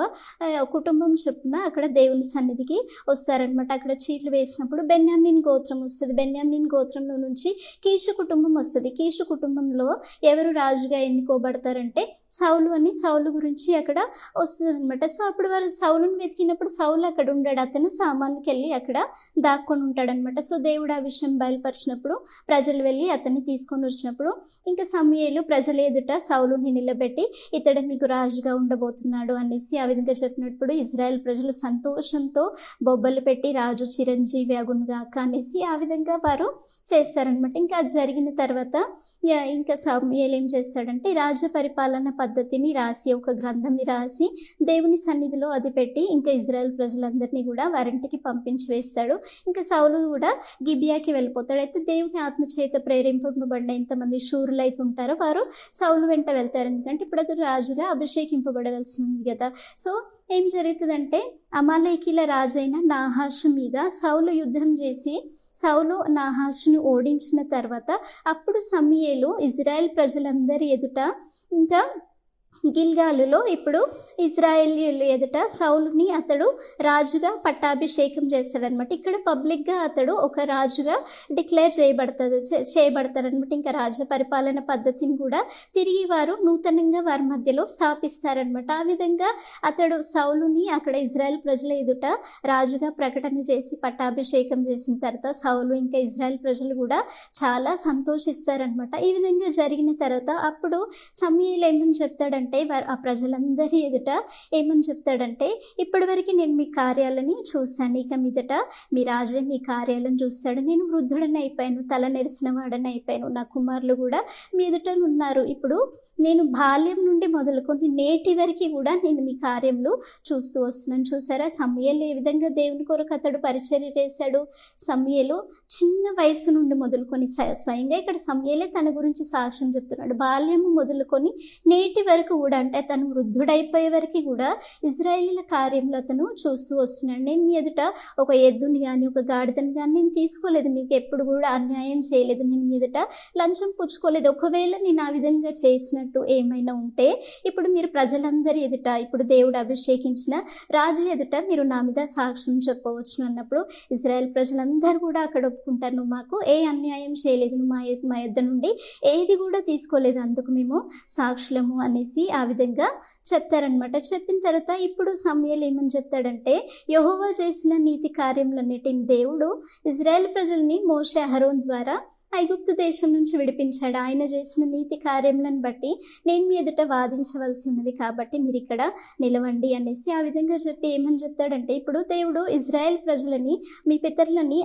కుటుంబం చొప్పున అక్కడ దేవుని సన్నిధికి వస్తారనమాట. అక్కడ చీట్లు వేసినప్పుడు బెన్యామీన్ గోత్రం వస్తుంది. బెన్యామీన్ గోత్రంలో నుంచి కీషు కుటుంబం వస్తుంది. కీషు కుటుంబంలో ఎవరు రాజుగా ఎన్నుకోబడతారంటే సౌలు అని, సౌలు గురించి అక్కడ వస్తుంది అనమాట. సో అప్పుడు వారు సౌలుని వెతికినప్పుడు సౌలు అక్కడ ఉండాడు. అతను సామాన్కి వెళ్ళి అక్కడ దాక్కొని ఉంటాడనమాట. సో దేవుడు ఆ విషయం బయలుపరిచినప్పుడు ప్రజలు వెళ్ళి అతన్ని తీసుకొని వచ్చినప్పుడు ఇంకా సమూయేలు ప్రజల ఎదుట సౌలుని నిలబెట్టి ఇతడు మీకు రాజుగా ఉండబోతున్నాడు అనేసి ఆ విధంగా చెప్పినప్పుడు ఇజ్రాయెల్ ప్రజలు సంతోషంతో బొబ్బలు పెట్టి రాజు చిరంజీవి అగునుగాక అనేసి ఆ విధంగా వారు చేస్తారనమాట. ఇంకా అది జరిగిన తర్వాత ఇంకా సమూయేలు ఏం చేస్తాడంటే రాజ పరిపాలన పద్ధతిని రాసి ఒక గ్రంథంని రాసి దేవుని సన్నిధిలో అది పెట్టి ఇంకా ఇజ్రాయెల్ ప్రజలందరినీ కూడా వారింటికి పంపించి వేస్తాడు. ఇంకా సౌలు కూడా గిబియాకి వెళ్ళిపోతాడు. అయితే దేవుని ఆత్మచేత ప్రేరేపింపబడిన ఇంతమంది శూరులు అయితే ఉంటారో వారు సౌలు వెంట వెళ్తారు. ఎందుకంటే ఇప్పుడు అతను రాజుగా అభిషేకింపబడవలసి ఉంది కదా. సో ఏం జరుగుతుందంటే అమాలేకీల రాజైన నాహాషు మీద సౌలు యుద్ధం చేసి సౌలు నాహాషుని ఓడించిన తర్వాత అప్పుడు సమూయేలు ఇజ్రాయెల్ ప్రజలందరి ఎదుట ఇంకా గిల్గాలులో ఇప్పుడు ఇజ్రాయేలీయుల ఎదుట సౌలుని అతడు రాజుగా పట్టాభిషేకం చేస్తాడనమాట. ఇక్కడ పబ్లిక్గా అతడు ఒక రాజుగా డిక్లేర్ చేయబడతారనమాట. ఇంకా రాజ్య పరిపాలన పద్ధతిని కూడా తిరిగి వారు నూతనంగా వారి మధ్యలో స్థాపిస్తారనమాట. ఆ విధంగా అతడు సౌలుని అక్కడ ఇజ్రాయెల్ ప్రజల ఎదుట రాజుగా ప్రకటన చేసి పట్టాభిషేకం చేసిన తర్వాత సౌలు ఇంకా ఇజ్రాయెల్ ప్రజలు కూడా చాలా సంతోషిస్తారనమాట. ఈ విధంగా జరిగిన తర్వాత అప్పుడు సమూయేలు ఏమని చెప్తాడంటే ఆ ప్రజలందరి ఎదుట ఏమని చెప్తాడంటే, ఇప్పటివరకు నేను మీ కార్యాలని చూశాను, ఇక మీదట మీ రాజే మీ కార్యాలను చూస్తాడు. నేను వృద్ధుడని అయిపోయాను, తల నెరిసిన వాడని అయిపోయాను, నా కుమారులు కూడా మీ ఎదుట ఉన్నారు. ఇప్పుడు నేను బాల్యం నుండి మొదలుకొని నేటి వరకు కూడా నేను మీ కార్యములు చూస్తూ వస్తున్నాను. చూసారా సమూయేలు ఏ విధంగా దేవుని కొరకు అతడు పరిచర్య చేశాడు. సమూయేలు చిన్న వయసు నుండి మొదలుకొని స్వయంగా ఇక్కడ సమూయేలే తన గురించి సాక్ష్యం చెప్తున్నాడు. బాల్యము మొదలుకొని నేటి వరకు కూడా, అంటే తను వృద్ధుడైపోయే వరకు కూడా ఇజ్రాయేలీల కార్యంలో అతను చూస్తూ వస్తున్నాడు. నేను మీ ఎదుట ఒక ఎద్దుని కానీ ఒక గాడిదని కానీ నేను తీసుకోలేదు, మీకు ఎప్పుడు కూడా అన్యాయం చేయలేదు, నేను మీ ఎదుట లంచం పుచ్చుకోలేదు. ఒకవేళ నేను ఆ విధంగా చేసినట్టు ఏమైనా ఉంటే ఇప్పుడు మీరు ప్రజలందరి ఎదుట, ఇప్పుడు దేవుడు అభిషేకించిన రాజు ఎదుట మీరు నా మీద సాక్ష్యం చెప్పవచ్చు అన్నప్పుడు ఇజ్రాయెల్ ప్రజలందరూ కూడా అక్కడ ఒప్పుకుంటారు, నువ్వు మాకు ఏ అన్యాయం చేయలేదు, నువ్వు మా యొద్ద నుండి ఏది కూడా తీసుకోలేదు, అందుకు మేము సాక్షులము అనేసి ఆ విధంగా చెప్తారనమాట. చెప్పిన తర్వాత ఇప్పుడు సమూయేలు ఏమని చెప్తాడంటే, యెహోవా చేసిన నీతి కార్యములన్నిటిని దేవుడు ఇజ్రాయేల్ ప్రజల్ని మోషే అహరోన్ ద్వారా ఐగుప్తు దేశం నుంచి విడిపించాడు. ఆయన చేసిన నీతి కార్యములను బట్టి నేను మీ ఎదుట వాదించవలసి ఉన్నది, కాబట్టి మీరు ఇక్కడ నిలవండి అనేసి ఆ విధంగా చెప్పి ఏమని చెప్తాడంటే, ఇప్పుడు దేవుడు ఇజ్రాయెల్ ప్రజలని, మీ పితరులని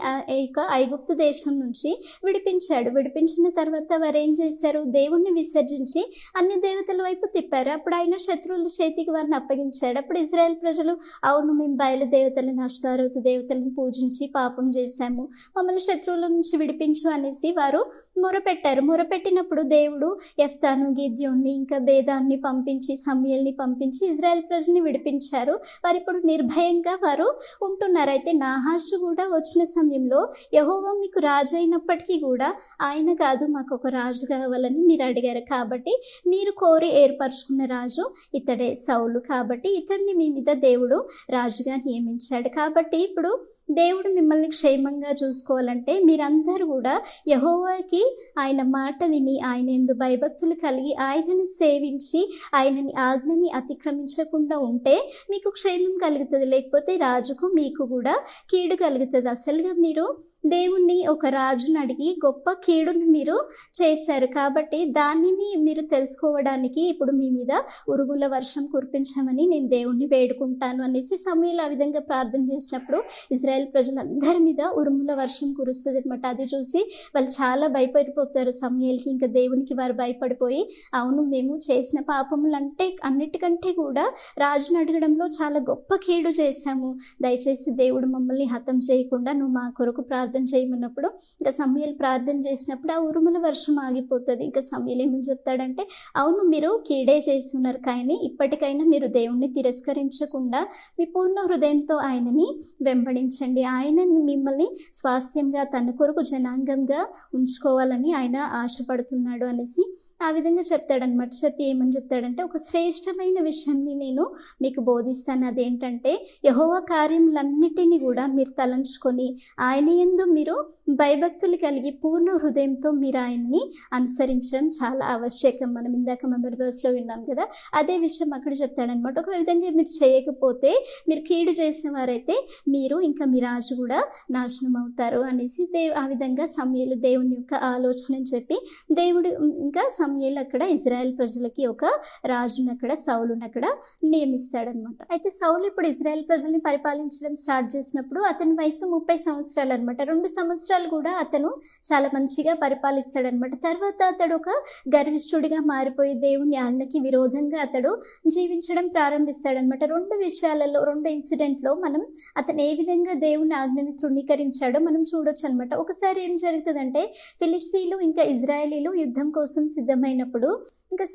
ఐగుప్తు దేశం నుంచి విడిపించిన తర్వాత వారు ఏం చేశారు? దేవుణ్ణి విసర్జించి అన్ని దేవతల వైపు తిప్పారు. అప్పుడు ఆయన శత్రువుల చేతికి వారిని అప్పగించాడు. అప్పుడు ఇజ్రాయెల్ ప్రజలు, అవును మేము బయలు దేవతలను, అష్టారోతు దేవతలను పూజించి పాపం చేశాము, మమ్మల్ని శత్రువుల నుంచి విడిపించు అనేసి వారు మొరపెట్టారు. మొరపెట్టినప్పుడు దేవుడు యెఫ్తాను, గిద్యోన్ని, ఇంకా బేదాన్ని పంపించి, సమూయేల్ని పంపించి ఇజ్రాయెల్ ప్రజల్ని విడిపించారు. వారు ఇప్పుడు నిర్భయంగా వారు ఉంటున్నారు. అయితే నాహాషు కూడా వచ్చిన సమయంలో యెహోవా మీకు రాజు అయినప్పటికీ కూడా ఆయన కాదు, మాకు ఒక రాజు కావాలని మీరు అడిగారు, కాబట్టి మీరు కోరి ఏర్పరచుకున్న రాజు ఇతడే సౌలు, కాబట్టి ఇతడిని మీ మీద దేవుడు రాజుగా నియమించాడు. కాబట్టి ఇప్పుడు దేవుడు మిమ్మల్ని క్షేమంగా చూసుకోవాలంటే మీరందరూ కూడా యెహోవాకి ఆయన మాట విని, ఆయన యందు భయభక్తులు కలిగి, ఆయనని సేవించి, ఆయనని ఆజ్ఞని అతిక్రమించకుండా ఉంటే మీకు క్షేమం కలుగుతుంది. లేకపోతే రాజుకు మీకు కూడా కీడు కలుగుతుంది. అసలుగా మీరు దేవుణ్ణి ఒక రాజుని అడిగి గొప్ప కీడుని మీరు చేశారు, కాబట్టి దానిని మీరు తెలుసుకోవడానికి ఇప్పుడు మీ మీద ఉరుముల వర్షం కురిపించమని నేను దేవుణ్ణి వేడుకుంటాను అనేసి సమూయేలు ఆ విధంగా ప్రార్థన చేసినప్పుడు ఇజ్రాయెల్ ప్రజలందరి మీద ఉరుముల వర్షం కురుస్తుంది అనమాట. అది చూసి వాళ్ళు చాలా భయపడిపోతారు సమూయేలుకి, ఇంకా దేవునికి వారు భయపడిపోయి, అవును మేము చేసిన పాపములు అంటే అన్నిటికంటే కూడా రాజుని అడగడంలో చాలా గొప్ప కీడు చేశాము, దయచేసి దేవుడు మమ్మల్ని హతం చేయకుండా నువ్వు మా కొరకు ప్రార్థన చేయమన్నప్పుడు ఇంకా సమూయేలు ప్రార్థన చేసినప్పుడు ఆ ఉరుముల వర్షం ఆగిపోతుంది. ఇంకా సమూయేలు ఏమని చెప్తాడంటే, అవును మీరు కీడే చేసి ఉన్నారు, కానీ ఇప్పటికైనా మీరు దేవుణ్ణి తిరస్కరించకుండా మీ పూర్ణ హృదయంతో ఆయనని వెంబడించండి, ఆయన మిమ్మల్ని స్వాస్థ్యంగా తన కొరకు జనాంగంగా ఉంచుకోవాలని ఆయన ఆశపడుతున్నాడు అనేసి ఆ విధంగా చెప్తాడనమాట. చెప్పి ఏమని చెప్తాడంటే, ఒక శ్రేష్టమైన విషయాన్ని నేను మీకు బోధిస్తాను, అదేంటంటే యెహోవా కార్యములన్నిటినీ కూడా మీరు తలంచుకొని ఆయన యందు మీరు భయభక్తులు కలిగి పూర్ణ హృదయంతో మీరు ఆయన్ని అనుసరించడం చాలా ఆవశ్యకం. మనం ఇందాక మెంబర్ వర్స్లో విన్నాం కదా, అదే విషయం అక్కడ చెప్తాడనమాట. ఒక విధంగా మీరు చేయకపోతే, మీరు కీడు చేసిన వారైతే మీరు ఇంకా మీ రాజు కూడా నాశనం అవుతారు అనేసి ఆ విధంగా సమూయేలు దేవుని యొక్క ఆలోచనని చెప్పి దేవుడు ఇంకా సమూయేలు అక్కడ ఇజ్రాయెల్ ప్రజలకి ఒక రాజుని అక్కడ సౌలుని అక్కడ నియమిస్తాడనమాట. అయితే సౌలు ఇప్పుడు ఇజ్రాయెల్ ప్రజల్ని పరిపాలించడం స్టార్ట్ చేసినప్పుడు అతని వయసు 30 సంవత్సరాలు అనమాట. 2 సంవత్సరాలు కూడా అతను చాలా మంచిగా పరిపాలిస్తాడనమాట. తర్వాత అతడు ఒక గర్విష్ఠుడిగా మారిపోయి దేవుని ఆజ్ఞకి విరోధంగా అతడు జీవించడం ప్రారంభిస్తాడనమాట. 2 విషయాలలో, 2 ఇన్సిడెంట్లో మనం అతను ఏ విధంగా దేవుని ఆజ్ఞని తృణీకరించాడో మనం చూడొచ్చు అనమాట. ఒకసారి ఏం జరుగుతుందంటే, ఫిలిష్తీయులు ఇంకా ఇజ్రాయేలీలు యుద్ధం కోసం సిద్ధమైనప్పుడు ఇంకా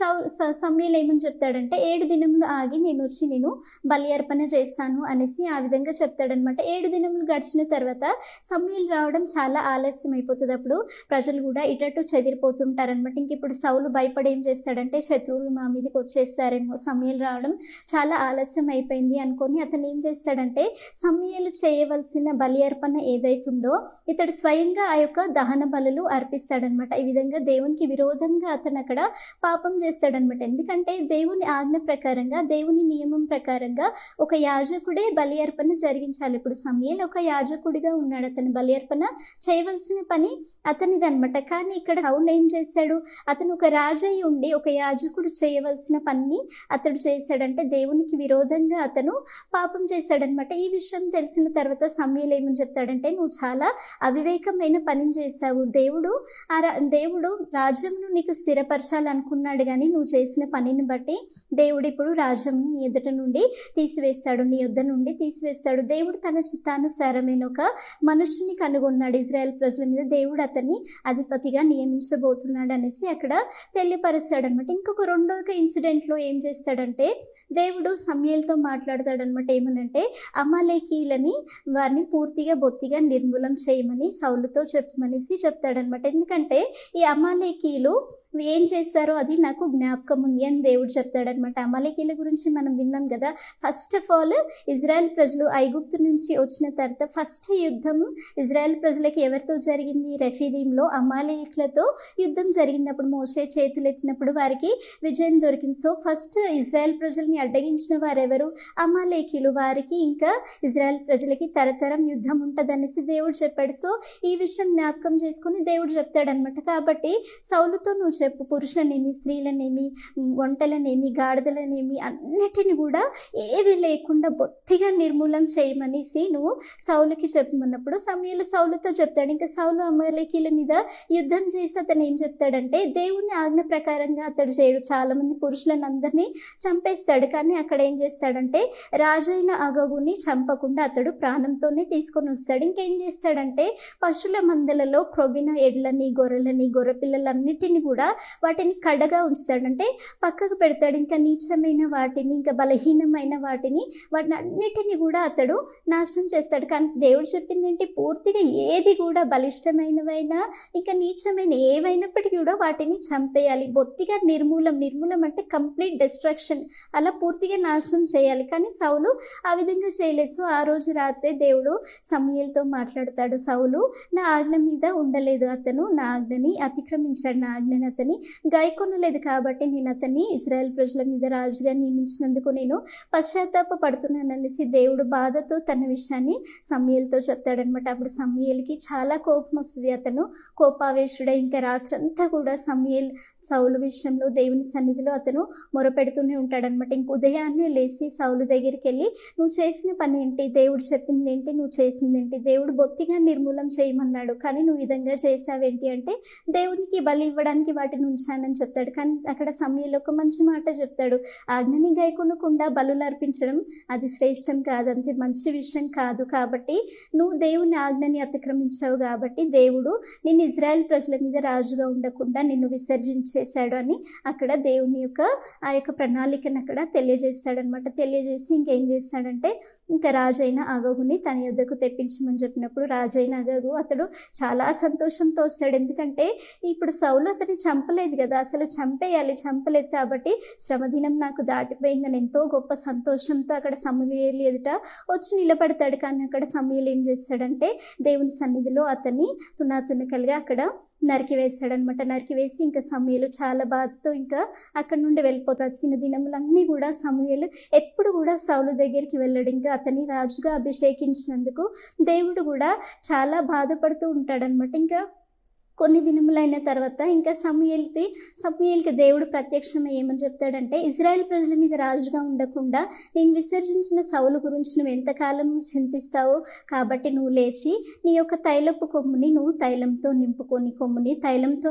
సమూయేలు ఏమని చెప్తాడంటే, 7 దినములు ఆగి నేను వచ్చి నేను బలి అర్పణ చేస్తాను అనేసి ఆ విధంగా చెప్తాడనమాట. 7 దినములు గడిచిన తర్వాత సమూయేలు రావడం చాలా ఆలస్యం అయిపోతుంది. అప్పుడు ప్రజలు కూడా ఇటటు చెదిరిపోతుంటారనమాట. ఇంక ఇప్పుడు సౌలు భయపడి ఏం చేస్తాడంటే, శత్రువులు మా మీదకి వచ్చేస్తారేమో, సమూయేలు రావడం చాలా ఆలస్యం అయిపోయింది అనుకొని అతను ఏం చేస్తాడంటే, సమూయేలు చేయవలసిన బలి అర్పణ ఏదైతుందో ఇతడు స్వయంగా ఆ యొక్క దహన బలులు అర్పిస్తాడనమాట. ఈ విధంగా దేవునికి విరోధంగా అతను అక్కడ పాపం చేస్తాడనమాట. ఎందుకంటే దేవుని ఆజ్ఞ ప్రకారంగా, దేవుని నియమం ప్రకారంగా ఒక యాజకుడే బలి అర్పణ జరిగించాలి. ఇప్పుడు సమూయేలు ఒక యాజకుడిగా ఉన్నాడు, అతను బలి అర్పణ చేయవలసిన పని అతనిది అనమాట. కానీ ఇక్కడ సౌలు ఏం చేశాడు, అతను ఒక రాజయ్య ఉండి ఒక యాజకుడు చేయవలసిన పని అతడు చేశాడంటే దేవునికి విరోధంగా అతను పాపం చేశాడనమాట. ఈ విషయం తెలిసిన తర్వాత సమూయేలు ఏమని చెప్తాడంటే, నువ్వు చాలా అవివేకమైన పని చేశావు, దేవుడు రాజ్యంను నీకు స్థిరపరచాలనుకున్నాడు, కానీ నువ్వు చేసిన పనిని బట్టి దేవుడు ఇప్పుడు రాజ్యం నీ ఎదుట నుండి తీసివేస్తాడు, నీ యొద్ద నుండి తీసివేస్తాడు. దేవుడు తన చిత్తానుసారమైన ఒక మనుషుని కనుగొన్నాడు ఇజ్రాయెల్ ప్రజల మీద, దేవుడు అతన్ని అధిపతిగా నియమించబోతున్నాడు అనేసి అక్కడ తెలియపరుస్తాడు అనమాట. ఇంకొక రెండవ ఇన్సిడెంట్లో ఏం చేస్తాడంటే, దేవుడు సమూయేలుతో మాట్లాడతాడనమాట. ఏమనంటే, అమాలేకీయులని వారిని పూర్తిగా బొత్తిగా నిర్మూలం చేయమని సౌలుతో చెప్పమనేసి చెప్తాడనమాట. ఎందుకంటే ఈ అమాలేకీయులు ఏం చేస్తారో అది నాకు జ్ఞాపకం ఉంది అని దేవుడు చెప్తాడనమాట. అమాలేకీల గురించి మనం విన్నాం కదా. ఫస్ట్ ఆఫ్ ఆల్ ఇజ్రాయెల్ ప్రజలు ఐగుప్తు నుంచి వచ్చిన తర్వాత ఫస్ట్ యుద్ధం ఇజ్రాయెల్ ప్రజలకి ఎవరితో జరిగింది? రెఫీదీంలో అమాలేకులతో యుద్ధం జరిగింది. అప్పుడు మోషే చేతులు ఎత్తినప్పుడు వారికి విజయం దొరికింది. సో ఫస్ట్ ఇజ్రాయెల్ ప్రజల్ని అడ్డగించిన వారెవరు? అమాలేకీలు. వారికి ఇంకా ఇజ్రాయెల్ ప్రజలకి తరతరం యుద్ధం ఉంటుందనేసి దేవుడు చెప్పాడు. సో ఈ విషయం జ్ఞాపకం చేసుకుని దేవుడు చెప్తాడనమాట. కాబట్టి సౌలుతో నువ్వు చెప్పు, పురుషులనేమి, స్త్రీలనేమి, వంటలనేమి, గాడిదలనేమి అన్నిటిని కూడా ఏవి లేకుండా బొత్తిగా నిర్మూలం చేయమనేసి నువ్వు సౌలుకి చెప్పమన్నప్పుడు సమూయేలు సౌలుతో చెప్తాడు. ఇంకా సౌలు అమాలేకీల మీద యుద్ధం చేసి అతను ఏం చెప్తాడంటే దేవుని ఆజ్ఞ ప్రకారంగా అతడు చేయడు. చాలామంది పురుషులను అందరినీ చంపేస్తాడు. కానీ అక్కడ ఏం చేస్తాడంటే రాజైన అగగుని చంపకుండా అతడు ప్రాణంతోనే తీసుకొని వస్తాడు. ఇంకేం చేస్తాడంటే పశువుల మందలలో క్రొవ్విన ఎడ్లని, గొర్రెలని, గొర్రెపిల్లలన్నిటిని కూడా వాటిని కడగా ఉంచుతాడంటే పక్కకు పెడతాడు. ఇంకా నీచమైన వాటిని, ఇంకా బలహీనమైన వాటిని అన్నిటిని కూడా అతడు నాశనం చేస్తాడు. కానీ దేవుడు చెప్పింది ఏంటి? పూర్తిగా ఏది కూడా బలిష్టమైనవైనా ఇంకా నీచమైన ఏవైనప్పటికీ కూడా వాటిని చంపేయాలి, బొత్తిగా నిర్మూలం అంటే కంప్లీట్ డిస్ట్రక్షన్, అలా పూర్తిగా నాశనం చేయాలి. కానీ సౌలు ఆ విధంగా చేయలేదు. సో ఆ రోజు రాత్రే దేవుడు సమూయేలుతో మాట్లాడతాడు. సౌలు నా ఆజ్ఞ మీద ఉండలేదు, అతను నా ఆజ్ఞని అతిక్రమించాడు, నా ఆజ్ఞని అతని గాయకొనలేదు, కాబట్టి నేను అతన్ని ఇజ్రాయెల్ ప్రజల మీద రాజుగా నియమించినందుకు నేను పశ్చాత్తాప పడుతున్నాను అనేసి దేవుడు బాధతో తన విషయాన్ని సమూయేలుతో చెప్తాడనమాట. అప్పుడు సమూయేలుకి చాలా కోపం వస్తుంది. అతను కోపావేశుడై ఇంకా రాత్రంతా కూడా సౌలు విషయంలో దేవుని సన్నిధిలో అతను మొరపెడుతూనే ఉంటాడనమాట. ఇంక ఉదయాన్నే లేచి సౌలు దగ్గరికి వెళ్ళి నువ్వు చేసిన పని ఏంటి? దేవుడు చెప్పింది ఏంటి? నువ్వు చేసింది ఏంటి? దేవుడు బొత్తిగా నిర్మూలం చేయమన్నాడు, కానీ నువ్వు విధంగా చేసావేంటి అంటే దేవునికి బలి ఇవ్వడానికి వాటిని ఉంచానని చెప్తాడు. కానీ అక్కడ సమూయేలు ఒక మంచి మాట చెప్తాడు. ఆజ్ఞని గైకొనకుండా బలులు అర్పించడం అది శ్రేష్టం కాదు, అంతే మంచి విషయం కాదు. కాబట్టి నువ్వు దేవుని ఆజ్ఞని అతిక్రమించావు కాబట్టి దేవుడు నిన్ను ఇజ్రాయెల్ ప్రజల మీద రాజుగా ఉండకుండా నిన్ను విసర్జించేశాడు అని అక్కడ దేవుని యొక్క ఆ యొక్క ప్రణాళికను అక్కడ తెలియజేస్తాడనమాట. తెలియజేసి ఇంకేం చేస్తాడంటే ఇంకా రాజైన అగగుని తన యొద్దకు తెప్పించమని చెప్పినప్పుడు రాజైన అగగు అతడు చాలా సంతోషంతో వస్తాడు. ఎందుకంటే ఇప్పుడు సౌలు అతన్ని చంపలేదు కదా, అసలు చంపలేదు కాబట్టి శ్రమదినం నాకు దాటిపోయిందని ఎంతో గొప్ప సంతోషంతో అక్కడ సమూయేలు ఎదుట వచ్చి నిలబడతాడు. కానీ అక్కడ సమూయేలు ఏం చేస్తాడంటే దేవుని సన్నిధిలో అతన్ని తునాతునకలుగా అక్కడ నరికివేస్తాడనమాట. నరికివేసి ఇంకా సమూయేలు చాలా బాధతో ఇంకా అక్కడి నుండి వెళ్ళిపోతాడు. బ్రతికిన దినములన్నీ కూడా సమూయేలు ఎప్పుడు కూడా సౌలు దగ్గరికి వెళ్ళడు. ఇంకా అతన్ని రాజుగా అభిషేకించినందుకు దేవుడు కూడా చాలా బాధపడుతూ ఉంటాడనమాట. ఇంకా కొన్ని దినములైన తర్వాత ఇంకా సమూయేలుకి దేవుడు ప్రత్యక్షమై ఏమని చెప్తాడంటే ఇజ్రాయెల్ ప్రజల మీద రాజుగా ఉండకుండా నేను విసర్జించిన సౌలు గురించి నువ్వు ఎంతకాలం చింతిస్తావో, కాబట్టి నువ్వు లేచి నీ యొక్క తైలపు కొమ్ముని నువ్వు తైలంతో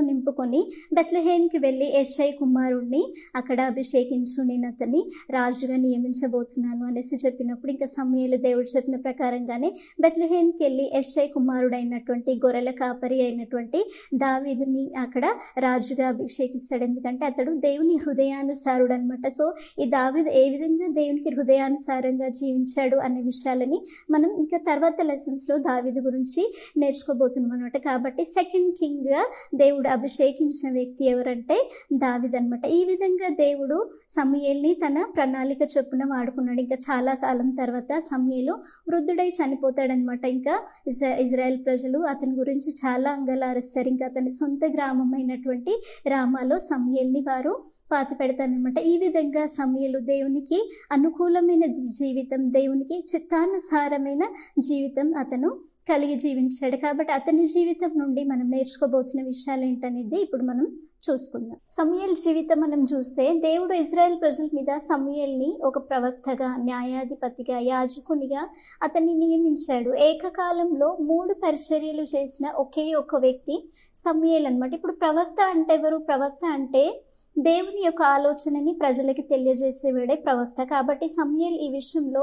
నింపుకొని బెత్లెహేమ్కి వెళ్ళి యెష్షై కుమారుడిని అక్కడ అభిషేకించు, నేను అతన్ని రాజుగా నియమించబోతున్నాను అనేసి చెప్పినప్పుడు ఇంకా సమూయేలు దేవుడు చెప్పిన ప్రకారంగానే బెత్లెహేమ్కి వెళ్ళి యెష్షై కుమారుడైనటువంటి గొర్రెల కాపరి అయినటువంటి దావీదుని అక్కడ రాజుగా అభిషేకిస్తాడు. ఎందుకంటే అతడు దేవుని హృదయానుసారుడు అనమాట. సో ఈ దావీదు ఏ విధంగా దేవునికి హృదయానుసారంగా జీవించాడు అనే విషయాలని మనం ఇంకా తర్వాత లెసన్స్లో దావీదు గురించి నేర్చుకోబోతున్నాం అనమాట. కాబట్టి సెకండ్ కింగ్గా దేవుడు అభిషేకించిన వ్యక్తి ఎవరంటే దావీదు అనమాట. ఈ విధంగా దేవుడు సమూయేలుని తన ప్రణాళిక చొప్పున వాడుకున్నాడు. ఇంకా చాలా కాలం తర్వాత సమూయేలు వృద్ధుడై చనిపోతాడనమాట. ఇంకా ఇజ్రాయెల్ ప్రజలు అతని గురించి చాలా అంగలారుస్తారు. ఇంకా అతని సొంత గ్రామం అయినటువంటి రామాలో సమూయేలుని వారు పాతి పెడతానమాట. ఈ విధంగా సమూయేలు దేవునికి అనుకూలమైన జీవితం, దేవునికి చిత్తానుసారమైన జీవితం అతను కలిగి జీవించాడు. కాబట్టి అతని జీవితం నుండి మనం నేర్చుకోబోతున్న విషయాలు ఏంటనేది ఇప్పుడు మనం చూసుకుందాం. సమూయేలు జీవితం మనం చూస్తే దేవుడు ఇజ్రాయెల్ ప్రజల మీద సమూయేలుని ఒక ప్రవక్తగా, న్యాయాధిపతిగా, యాజకునిగా అతన్ని నియమించాడు. ఏకకాలంలో 3 పరిచర్యలు చేసిన ఒకే ఒక వ్యక్తి సమూయేలు అనమాట. ఇప్పుడు ప్రవక్త అంటే ఎవరు? ప్రవక్త అంటే దేవుని యొక్క ఆలోచనని ప్రజలకి తెలియజేసేవాడే ప్రవక్త. కాబట్టి సమూయేలు ఈ విషయంలో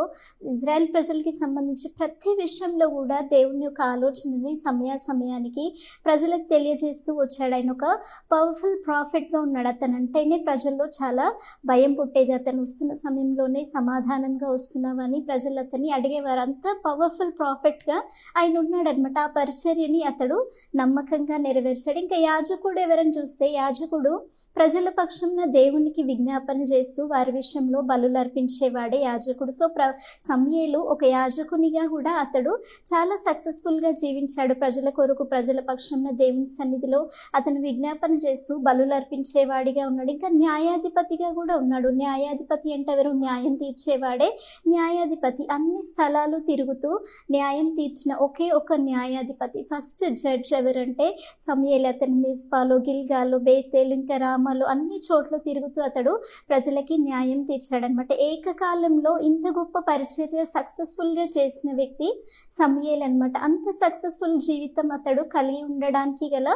ఇజ్రాయెల్ ప్రజలకి సంబంధించి ప్రతి విషయంలో కూడా దేవుని యొక్క ఆలోచనని సమయానికి ప్రజలకు తెలియజేస్తూ వచ్చాడు. ఆయన ఒక పవర్ఫుల్ పవర్ఫుల్ ప్రాఫిట్గా ఉన్నాడు. అతను అంటేనే ప్రజల్లో చాలా భయం పుట్టేది. అతను వస్తున్న సమయంలోనే సమాధానంగా వస్తున్నావని ప్రజలు అతన్ని అడిగేవారు. అంత పవర్ఫుల్ ప్రాఫిట్గా ఆయన ఉన్నాడనమాట. ఆ పరిచర్యని అతడు నమ్మకంగా నెరవేర్చాడు. ఇంకా యాజకుడు ఎవరని చూస్తే, యాజకుడు ప్రజల పక్షంన దేవునికి విజ్ఞాపన చేస్తూ వారి విషయంలో బలులు అర్పించేవాడే యాజకుడు. సో సమూయేలు ఒక యాజకునిగా కూడా అతడు చాలా సక్సెస్ఫుల్గా జీవించాడు. ప్రజల కొరకు ప్రజల పక్షంన దేవుని సన్నిధిలో అతను విజ్ఞాపన చేస్తూ బలులు అర్పించేవాడిగా ఉన్నాడు. ఇంకా న్యాయాధిపతిగా కూడా ఉన్నాడు. న్యాయాధిపతి అంటే ఎవరు? న్యాయం తీర్చేవాడే న్యాయాధిపతి. అన్ని స్థలాలు తిరుగుతూ న్యాయం తీర్చిన ఒకే ఒక న్యాయాధిపతి. ఫస్ట్ జడ్జ్ ఎవరంటే సమూయేలు. అతను మిస్పాలో, గిల్గాలో, బేతేలు, ఇంకా రామాలో అన్ని చోట్ల తిరుగుతూ అతడు ప్రజలకి న్యాయం తీర్చాడనమాట. ఏకకాలంలో ఇంత గొప్ప పరిచర్య సక్సెస్ఫుల్గా చేసిన వ్యక్తి సమూయేలు అనమాట. అంత సక్సెస్ఫుల్ జీవితం అతడు కలిగి ఉండడానికి గల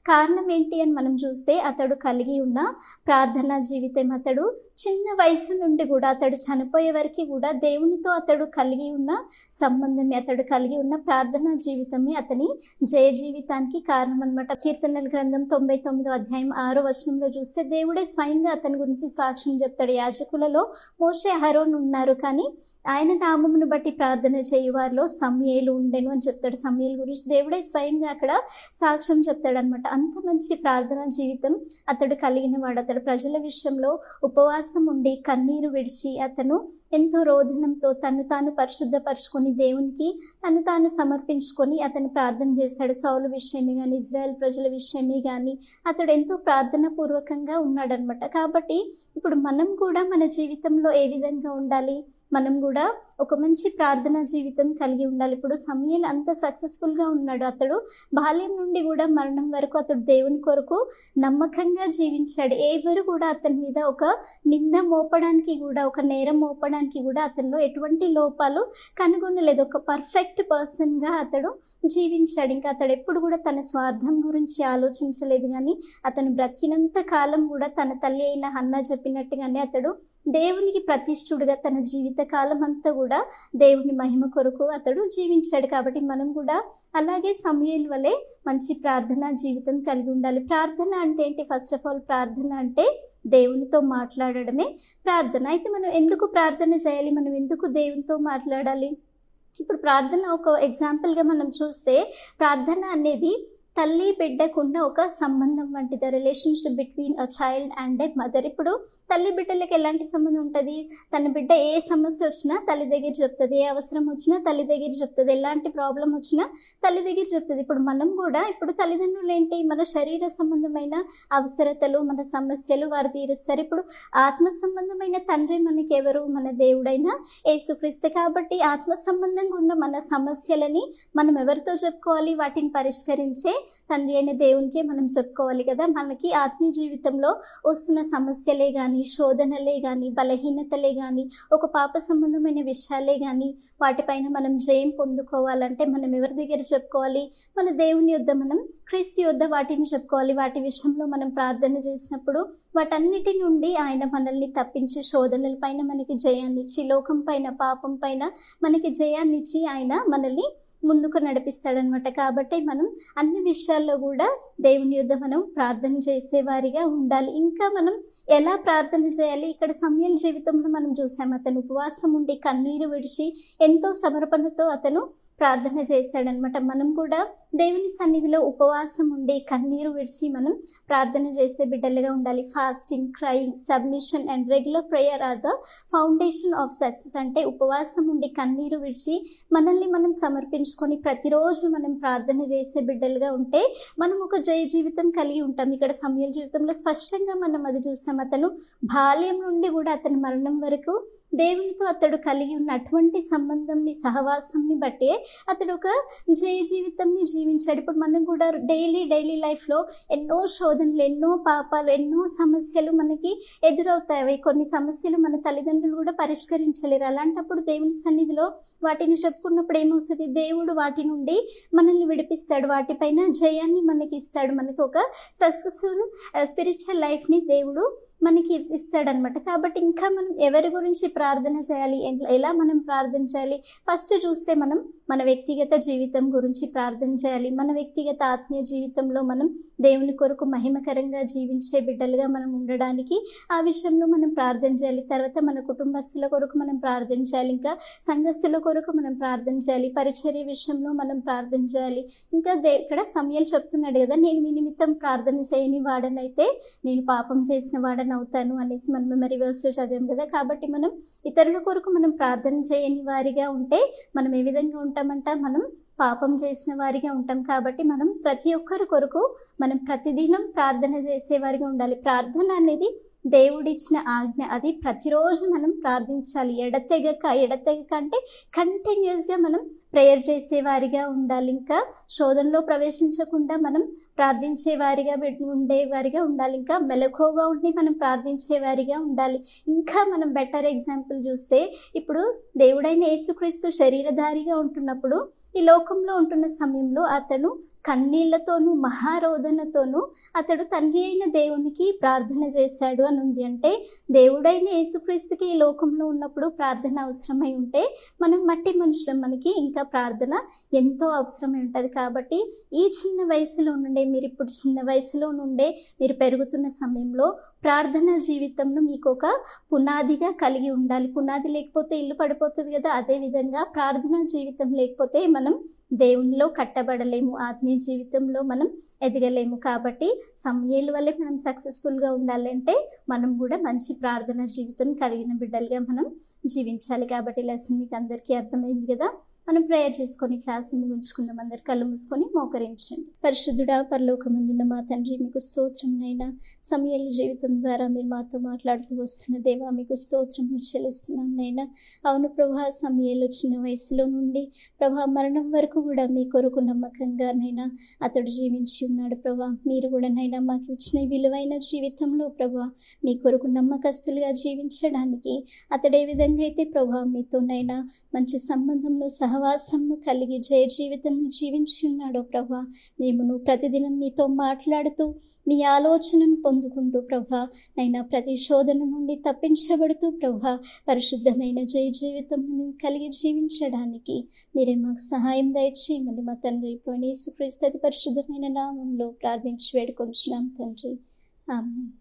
కారణం ఏంటి అని మనం చూస్తే, అతడు కలిగి ఉన్న ప్రార్థనా జీవితం. అతడు చిన్న వయసు నుండి కూడా అతడు చనిపోయే వరకు కూడా దేవునితో అతడు కలిగి ఉన్న సంబంధమే, అతడు కలిగి ఉన్న ప్రార్థనా జీవితమే అతని జయ జీవితానికి కారణం అనమాట. కీర్తనల గ్రంథం 99వ అధ్యాయం 6వ వచనంలో చూస్తే దేవుడే స్వయంగా అతని గురించి సాక్ష్యం చెప్తాడు. యాజకులలో మోషే, అహరోను ఉన్నారు, కానీ ఆయన నామమును బట్టి ప్రార్థన చేయువారిలో సమూయేలు ఉండెను అని చెప్తాడు. సమూయేలు గురించి దేవుడే స్వయంగా అక్కడ సాక్ష్యం చెప్తాడు అనమాట. అంత మంచి ప్రార్థనా జీవితం అతడు కలిగిన వాడు. అతడు ప్రజల విషయంలో ఉపవాసం ఉండి కన్నీరు విడిచి అతను ఎంతో రోదనంతో తను తాను పరిశుద్ధపరచుకొని దేవునికి తను తాను సమర్పించుకొని అతను ప్రార్థన చేశాడు. సౌలు విషయమే కానీ, ఇజ్రాయెల్ ప్రజల విషయమే కానీ అతడు ఎంతో ప్రార్థన పూర్వకంగా ఉన్నాడనమాట. కాబట్టి ఇప్పుడు మనం కూడా మన జీవితంలో ఏ విధంగా ఉండాలి? మనం కూడా ఒక మంచి ప్రార్థనా జీవితం కలిగి ఉండాలి. ఇప్పుడు సమూయేలు అంత సక్సెస్ఫుల్గా ఉన్నాడు. అతడు బాల్యం నుండి కూడా మరణం వరకు అతడు దేవుని కొరకు నమ్మకంగా జీవించాడు. ఎవరు కూడా అతని మీద ఒక నింద మోపడానికి కూడా, ఒక నేరం మోపడానికి కూడా అతనిలో ఎటువంటి లోపాలు కనుగొనలేదు. ఒక పర్ఫెక్ట్ పర్సన్గా అతడు జీవించాడు. ఇంకా అతడు ఎప్పుడు కూడా తన స్వార్థం గురించి ఆలోచించలేదు. కానీ అతను బ్రతికినంత కాలం కూడా తన తల్లి అయిన హన్నా చెప్పినట్టుగానే అతడు దేవునికి ప్రతిష్ఠుడుగా తన జీవిత కాలం అంతా కూడా దేవుని మహిమ కొరకు అతడు జీవించాడు. కాబట్టి మనం కూడా అలాగే సమూయేలు వలె మంచి ప్రార్థనా జీవితం కలిగి ఉండాలి. ప్రార్థన అంటే ఏంటి? ఫస్ట్ ఆఫ్ ఆల్ ప్రార్థన అంటే దేవునితో మాట్లాడడమే ప్రార్థన. అయితే మనం ఎందుకు ప్రార్థన చేయాలి? మనం ఎందుకు దేవునితో మాట్లాడాలి? ఇప్పుడు ప్రార్థన ఒక ఎగ్జాంపుల్గా మనం చూస్తే, ప్రార్థన అనేది తల్లి బిడ్డకున్న ఒక సంబంధం వంటిది. Relationship between a child and a mother. ఇప్పుడు తల్లి బిడ్డలకి ఎలాంటి సంబంధం ఉంటుంది? తన బిడ్డ ఏ సమస్య వచ్చినా తల్లి దగ్గర చెప్తుంది, ఏ అవసరం వచ్చినా తల్లి దగ్గర చెప్తుంది, ఎలాంటి ప్రాబ్లం వచ్చినా తల్లి దగ్గర చెప్తుంది. ఇప్పుడు మనం కూడా, ఇప్పుడు తల్లిదండ్రులు ఏంటి? మన శరీర సంబంధమైన అవసరతలు, మన సమస్యలు వారు తీరుస్తారు. ఇప్పుడు ఆత్మ సంబంధమైన తండ్రి మనకి ఎవరు? మన దేవుడైన యేసుక్రీస్తు. కాబట్టి ఆత్మ సంబంధంగా ఉన్న మన సమస్యలని మనం ఎవరితో చెప్పుకోవాలి? వాటిని పరిష్కరించే తండ్రి అయిన దేవునికే మనం చెప్పుకోవాలి కదా. మనకి ఆత్మీయ జీవితంలో వస్తున్న సమస్యలే కానీ, శోధనలే కానీ, బలహీనతలే కానీ, ఒక పాప సంబంధమైన విషయాలే కానీ వాటిపైన మనం జయం పొందుకోవాలంటే మనం ఎవరి దగ్గర చెప్పుకోవాలి? మన దేవుని యొద్ద, మనం క్రీస్తు యొద్ద వాటిని చెప్పుకోవాలి. వాటి విషయంలో మనం ప్రార్థన చేసినప్పుడు వాటన్నిటి నుండి ఆయన మనల్ని తప్పించి శోధనల పైన మనకి జయాన్నిచ్చి, లోకం పైన, పాపం పైన మనకి జయాన్నిచ్చి ఆయన మనల్ని ముందుకు నడిపిస్తాడనమాట. కాబట్టి మనం అన్ని విషయాల్లో కూడా దేవుని యొద్ద మనం ప్రార్థన చేసేవారిగా ఉండాలి. ఇంకా మనం ఎలా ప్రార్థన చేయాలి? ఇక్కడ సమూయేలు జీవితంలో మనం చూసాం. అతను ఉపవాసం ఉండి కన్నీరు విడిచి ఎంతో సమర్పణతో అతను ప్రార్థన చేశాడనమాట. మనం కూడా దేవుని సన్నిధిలో ఉపవాసం ఉండి కన్నీరు విడిచి మనం ప్రార్థన చేసే బిడ్డలుగా ఉండాలి. Fasting, crying, submission and regular prayer are the foundation of success. అంటే ఉపవాసం ఉండి కన్నీరు విడిచి మనల్ని మనం సమర్పించుకొని ప్రతిరోజు మనం ప్రార్థన చేసే బిడ్డలుగా ఉంటే మనం ఒక జయ జీవితం కలిగి ఉంటాం. ఇక్కడ సమూయేలు జీవితంలో స్పష్టంగా మనం అది చూస్తాం. అతను బాల్యం నుండి కూడా అతని మరణం వరకు దేవునితో అతడు కలిగి ఉన్న అటువంటి సంబంధంని, సహవాసంని బట్టే అతడు ఒక జయ జీవితంని జీవించాడు. ఇప్పుడు మనం కూడా డైలీ లైఫ్లో ఎన్నో శోధనలు, ఎన్నో పాపాలు, ఎన్నో సమస్యలు మనకి ఎదురవుతాయి. కొన్ని సమస్యలు మన తల్లిదండ్రులు కూడా పరిష్కరించలేరు. అలాంటప్పుడు దేవుని సన్నిధిలో వాటిని చెప్పుకున్నప్పుడు ఏమవుతుంది? దేవుడు వాటి నుండి మనల్ని విడిపిస్తాడు, వాటిపైన జయాన్ని మనకి ఇస్తాడు. మనకి ఒక సక్సెస్ఫుల్ స్పిరిచువల్ లైఫ్ని దేవుడు మనకి ఇస్తాడనమాట. కాబట్టి ఇంకా మనం ఎవరి గురించి ప్రార్థన చేయాలి, ఎలా మనం ప్రార్థన చేయాలి? ఫస్ట్ చూస్తే మనం మన వ్యక్తిగత జీవితం గురించి ప్రార్థన చేయాలి. మన వ్యక్తిగత ఆత్మీయ జీవితంలో మనం దేవుని కొరకు మహిమకరంగా జీవించే బిడ్డలుగా మనం ఉండడానికి ఆ విషయంలో మనం ప్రార్థన చేయాలి. తర్వాత మన కుటుంబస్తుల కొరకు మనం ప్రార్థన చేయాలి. ఇంకా సంఘస్థుల కొరకు మనం ప్రార్థన చేయాలి. పరిచర్య విషయంలో మనం ప్రార్థన చేయాలి. ఇంకా ఇక్కడ సమూయేలు చెప్తున్నాడు కదా, నేను మీ నిమిత్తం ప్రార్థన చేయని వాడనైతే నేను పాపం చేసిన వాడని అవుతాను అనేసి మనం మెమరీ వర్స్లో చదివాం కదా. కాబట్టి మనం ఇతరుల కొరకు మనం ప్రార్థన చేయని వారిగా ఉంటే మనం ఏ విధంగా ఉంటామంట, మనం పాపం చేసిన వారిగా ఉంటాం. కాబట్టి మనం ప్రతి ఒక్కరి కొరకు మనం ప్రతిదినం ప్రార్థన చేసేవారిగా ఉండాలి. ప్రార్థన అనేది దేవుడిచ్చిన ఆజ్ఞ. అది ప్రతిరోజు మనం ప్రార్థించాలి. ఎడతెగక అంటే కంటిన్యూస్గా మనం ప్రేయర్ చేసేవారిగా ఉండాలి. ఇంకా శోధనలో ప్రవేశించకుండా మనం ప్రార్థించేవారిగా ఉండేవారిగా ఉండాలి. ఇంకా మెలకువగా ఉండి మనం ప్రార్థించేవారిగా ఉండాలి. ఇంకా మనం బెటర్ ఎగ్జాంపుల్ చూస్తే, ఇప్పుడు దేవుడైన యేసుక్రీస్తు శరీరధారిగా ఉంటున్నప్పుడు ఈ లోకంలో ఉంటున్న సమయంలో అతను కన్నీళ్లతోనూ మహారోదనతోనూ అతడు తండ్రి అయిన దేవునికి ప్రార్థన చేశాడు అని ఉంది. అంటే దేవుడైన యేసుక్రీస్తుకి ఈ లోకంలో ఉన్నప్పుడు ప్రార్థన అవసరమై ఉంటే మనం మట్టి మనుషులం, మనకి ఇంకా ప్రార్థన ఎంతో అవసరమై ఉంటుంది. కాబట్టి ఈ చిన్న వయసులో నుండే, మీరు ఇప్పుడు చిన్న వయసులో నుండే మీరు పెరుగుతున్న సమయంలో ప్రార్థన జీవితంను మీకు ఒక పునాదిగా కలిగి ఉండాలి. పునాది లేకపోతే ఇల్లు పడిపోతుంది కదా, అదేవిధంగా ప్రార్థనా జీవితం లేకపోతే మనం దేవునిలో కట్టబడలేము, ఆత్మీయ జీవితంలో మనం ఎదగలేము. కాబట్టి సమూయేలు వల్లే మనం సక్సెస్ఫుల్గా ఉండాలంటే మనం కూడా మంచి ప్రార్థనా జీవితం కలిగిన బిడ్డలుగా మనం జీవించాలి. కాబట్టి లెసన్ మీకు అందరికీ అర్థమైంది కదా. మనం ప్రేయర్ చేసుకొని క్లాస్ని ముగించుకుందాం. అందరు కళ్ళు మూసుకొని మోకరించండి. పరిశుద్ధుడా, పరలోకమందున్న మా తండ్రి, మీకు స్తోత్రం నైనా. సమూయేలు జీవితం ద్వారా మీరు మాతో మాట్లాడుతూ వస్తున్న దేవా, మీకు స్తోత్రం చెల్లిస్తున్నాను నైనా. అవును ప్రభా, సమూయేలు చిన్న వయసులో నుండి ప్రభా మరణం వరకు కూడా మీ కొరకు నమ్మకంగా నైనా అతడు జీవించి ఉన్నాడు ప్రభా. మీరు కూడా నైనా మాకు ఇచ్చిన విలువైన జీవితంలో ప్రభా మీ కొరకు నమ్మకస్తులుగా జీవించడానికి అతడు ఏ విధంగా అయితే ప్రభా మీతోనైనా మంచి సంబంధంలో సహవాసంను కలిగి జయ జీవితం జీవించి ఉన్నాడో ప్రభా, మేము ప్రతిదినం మీతో మాట్లాడుతూ మీ ఆలోచనను పొందుకుంటూ ప్రభా నైనా ప్రతి శోధన నుండి తప్పించబడుతూ ప్రభా పరిశుద్ధమైన జయ జీవితం కలిగి జీవించడానికి మీరే మాకు సహాయం దయచేయమని మా తండ్రి యేసుక్రీస్తు పరిశుద్ధమైన నామంలో ప్రార్థించి వేడుకొంచున్నాం తండ్రి. ఆమేన్.